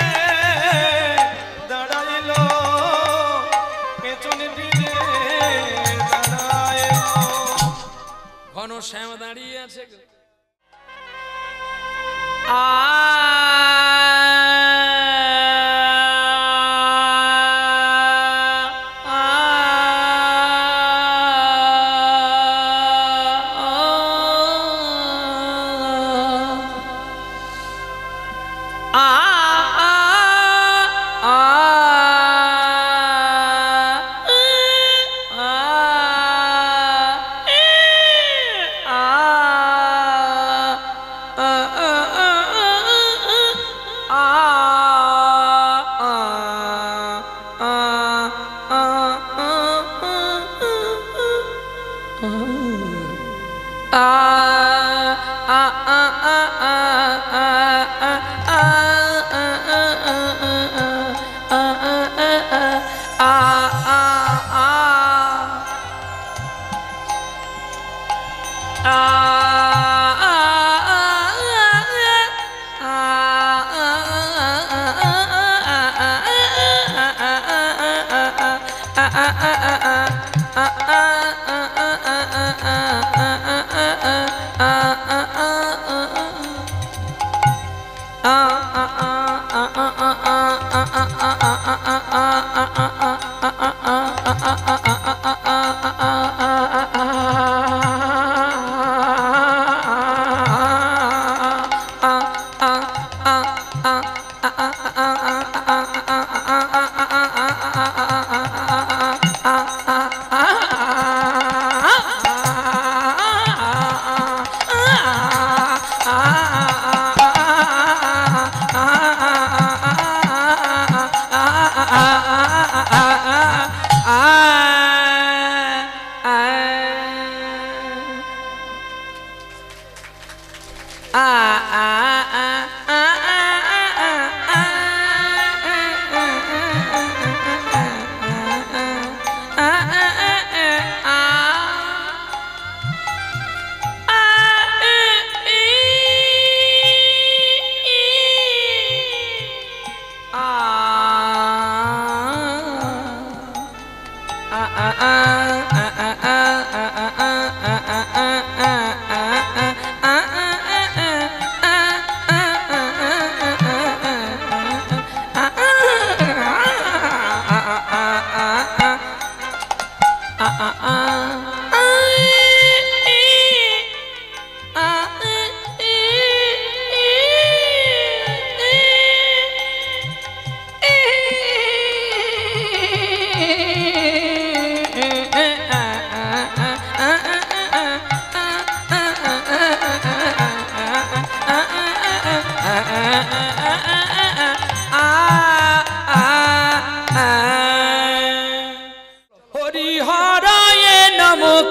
দাঁড়াইলো, পেছন ফিরে দাঁড়াইলো। ঘন শ্যাম দাঁড়িয়ে আছে।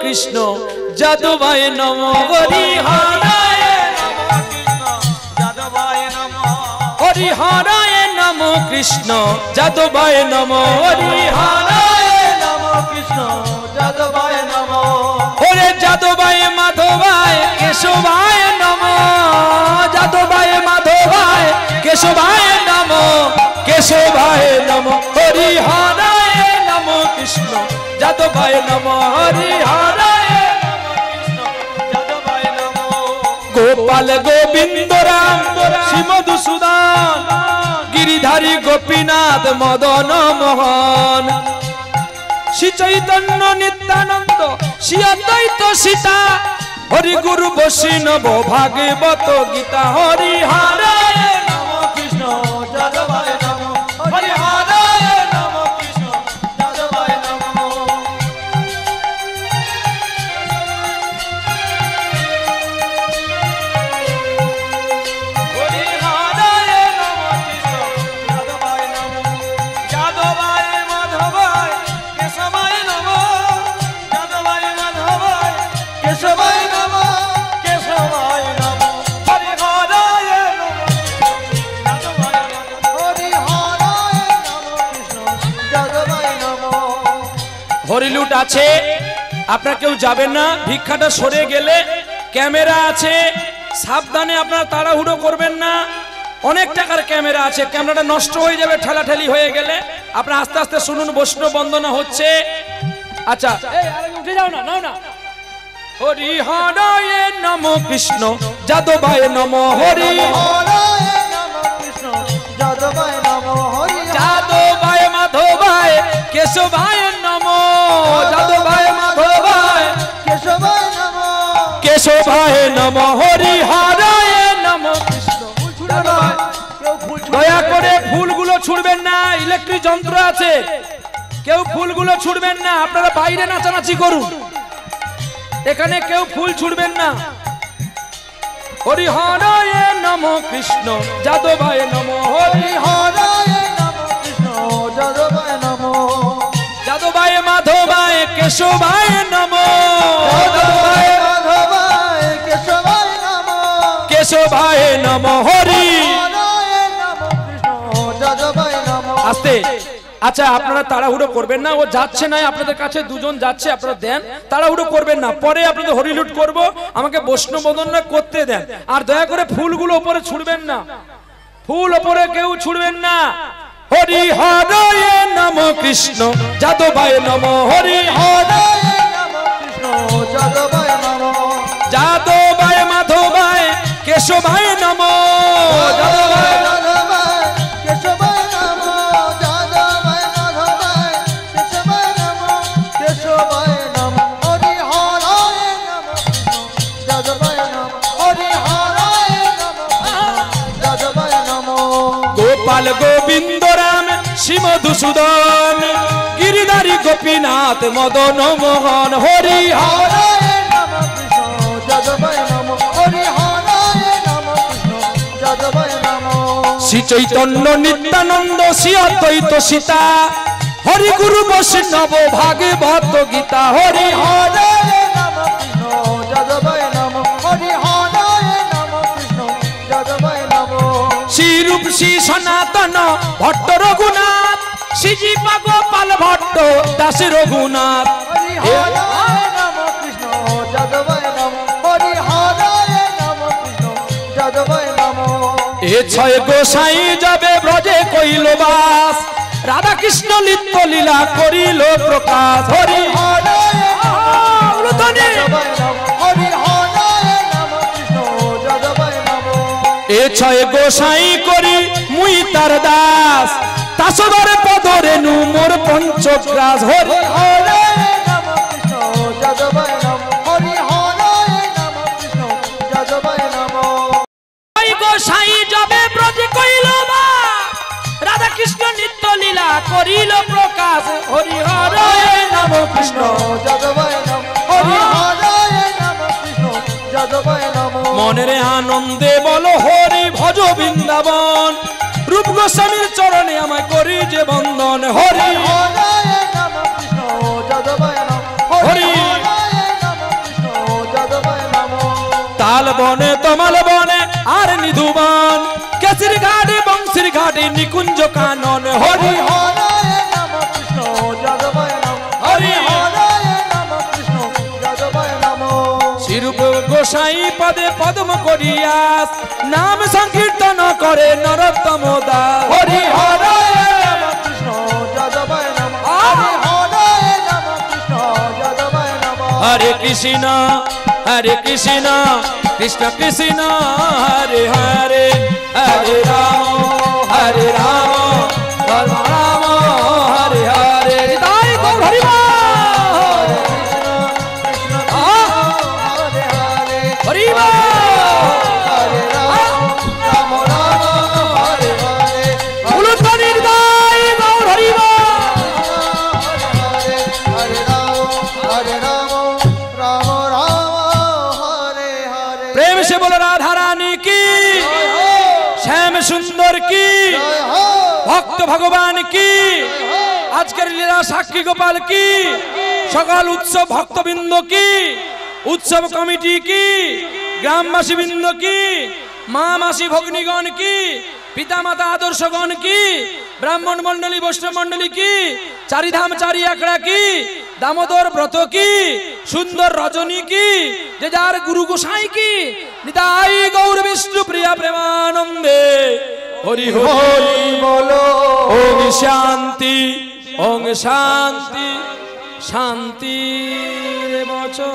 কৃষ্ণ যাদবায় নমঃ, হরিহরায় নমঃ, কৃষ্ণ যাদবায় নমঃ, হরিহরায় নমঃ, কৃষ্ণ যাদবায় নমঃ, হরিহরায় নমঃ, কৃষ্ণ যাদবায় নমঃ, ওরে যাদবায় মাধবায় কেশবায় নমঃ, যাদবায় মাধবায় কেশবায় নমঃ, কেশবায় নমঃ, হরিহরায় নমঃ, কৃষ্ণ যাদবায় নমঃ হরি হরায় গোপাল গোবিন্দ রাম শ্রী মধুসূদন গিরিধারী গোপীনাথ মদন মোহন শ্রী চৈতন্য নিত্যানন্দ শ্রী অদ্বৈত সীতা হরি গুরু বৈষ্ণব ভাগবত গীতা হরি হরায় নমঃ কৃষ্ণ যাদবায় নমঃ হরি হরায় নমঃ কৃষ্ণ যাদবায় নমঃ হরি হরায় নমঃ কৃষ্ণ যাদবায় নমঃ যাদবায় মাধবায় কেশবায় নমঃ যাদবায় মাধবায় কেশবায় নমঃ কেশবায় নমঃ হরি হরায় নমঃ যাদবায় নমঃ হরি হরায় নমঃ কৃষ্ণ যাদবায় নমঃ হরিলুট আছে আপনারা কেউ যাবেন না ভিক্ষাটা সরে গেলে ক্যামেরা আছে সাবধানে আপনারা তাড়াহুড়ো করবেন না অনেক টাকার ক্যামেরা আছে ক্যামেরাটা নষ্ট হয়ে যাবে ঠেলাঠেলি হয়ে গেলে আপনারা আস্তে আস্তে শুনুন বৈষ্ণব বন্দনা হচ্ছে আচ্ছা এই আরে উঠে যাও না নাও না হরি হরায় নমঃ কৃষ্ণ যাদবায় নমঃ হরি হরায় নমঃ কৃষ্ণ যাদবায় নমঃ হরি যাদবায় মাধবায় কেশবায় নমঃ যাদবায় মাধবায় কেশবায় নমঃ কেশবায় নমঃ হরি হরায় নমঃ কৃষ্ণ কেউ ফুল দয়া করে ফুলগুলো ছুড়বেন না ইলেকট্রিক যন্ত্র আছে কেউ ফুলগুলো ছুড়বেন না আপনারা বাইরে নাচানাচি করুন এখানে কেউ ফুল ছুড়বেন না হরি হরায় নমঃ কৃষ্ণ যাদবায় নমঃ হরি হরায় নমঃ কৃষ্ণ যাদবায় নমঃ যাদবায় মাধবায় কেশবায় নমঃ যাদবায় মাধবায় কেশবায় নমঃ কেশবায় নমঃ হরি হরায় নমঃ কৃষ্ণ যাদবায় নমঃ আস্তে আচ্ছা আপনারা তাড়াহুড়ো করবেন না ও যাচ্ছে না আপনাদের কাছে দুজন যাচ্ছে আপনারা দেন তাড়াহুড়ো করবেন না পরে আপনাদের হরিলুট করব আমাকে বৈষ্ণব বন্দনা করতে দেন আর দয়া করে ফুলগুলো উপরে ছুড়বেন না ফুল উপরে কেউ ছুড়বেন না হরি হরায় নমঃ কৃষ্ণ যাদবায় নমঃ হরি হরায় নমঃ কৃষ্ণ যাদবায় নমঃ যাদবায় মাধবায় কেশবায় নমঃ যাদবায় যাদবায় কেশবায় নমঃ যাদবায় মাধবায় কেশবায় নমঃ কেশবায় নমঃ হরি হরায় নমঃ কৃষ্ণ যাদবায় নমঃ হরি হরায় নমঃ যাদবায় নমঃ গোপাল গোবিন্দ রাম শ্রী মধুসূদন গিরিধারী গোপীনাথ মদন মোহন হরি হরায় নমঃ কৃষ্ণ যাদবায় নমঃ হরি হরায় নমঃ কৃষ্ণ যাদবায় নমঃ শ্রী চৈতন্য নিত্যানন্দ শ্রী অদ্বৈত সীতা হরি গুরু বৈষ্ণব ভাগবত গীতা হরি হরায় নমঃ কৃষ্ণ যাদবায় নমঃ হরি হরায় নমঃ কৃষ্ণ যাদবায় নমঃ শ্রী রূপ শ্রী সনাতন ভট্ট রঘুনাথ শ্রীজি গোপাল ভট্ট দাস রঘুনাথ হরি হরায় নমঃ কৃষ্ণ যাদবায় নমঃ হরি হরায় নমঃ কৃষ্ণ যাদবায় নমঃ এ ছয় গোসাই যাবে ব্রজে কইল বাস রাধা কৃষ্ণ লিপ্ত লীলা করিল প্রকাশ হরি হরায় ধ্বনি। যাদবায় নমঃ হরি হরায় নমঃ কৃষ্ণ যাদবায় নমঃ এ ছয় গোসাই করি মুই তার দাস তাসবার পদরেণু মোর পঞ্চগ্রাস হরি হরায় নমঃ কৃষ্ণ যাদবায় নমঃ হরি হরায় নমঃ কৃষ্ণ যাদবায় নমঃ ছয় গোসাই যাবে ব্রজে কইল বাস রাধা কৃষ্ণ নিত্য লীলা করিল প্রকাশ হরি হরে নম কৃষ্ণ যাদবায় নমঃ হরি হরায় নমঃ কৃষ্ণ যাদবায় নমঃ মনের আনন্দে বলো হরি ভজ বৃন্দাবন রূপ গোস্বামীর চরণে আমায় করি যে বন্দন হরি হরায় নমঃ কৃষ্ণ যাদবায় নমঃ হরি হরায় নমঃ কৃষ্ণ যাদবায় নমঃ তাল বনে তমাল বনে আর নিধুবন কেসির ঘাটে বংশীর ঘাটে নিকুঞ্জ কানন হরি হরায় নমঃ কৃষ্ণ যাদবায় নমঃ হরি হরায় নমঃ কৃষ্ণ যাদবায় নমঃ শ্রীরূপ গোসাই পদে পদ্ম করিয়াস নাম সংকীর্তন করে নরোত্তম দাস হরি হরায় নমঃ কৃষ্ণ যাদবায় নমঃ হরি হরায় নমঃ কৃষ্ণ কৃষ্ণ হরে কৃষ্ণ কৃষ্ণ কৃষ্ণ হরে হরে হরে রাম হরে রাম রাম রাম হরে হরে তাই গৌর হরি বল হরি বল प्रेम से बोलो राधा रानी की श्याम सुंदर की भक्त भगवान की आजकल लीला साक्षी गोपाल की सकल उत्सव भक्तबिंद की उत्सव कमिटी की ग्रामवासी बिंद की माँ मासी भग्निगण की पिता माता आदर्शगण की ब्राह्मण मंडली वैष्णव मंडली की चारिधाम चारि आंकड़ा की दामोदर व्रत की सुंदर रजनी की जजार गुरु गोसाई की निताई गौर विष्णु प्रिया प्रेमानंदे हरि हरि बोलो ओम शांति शांति रे बचो।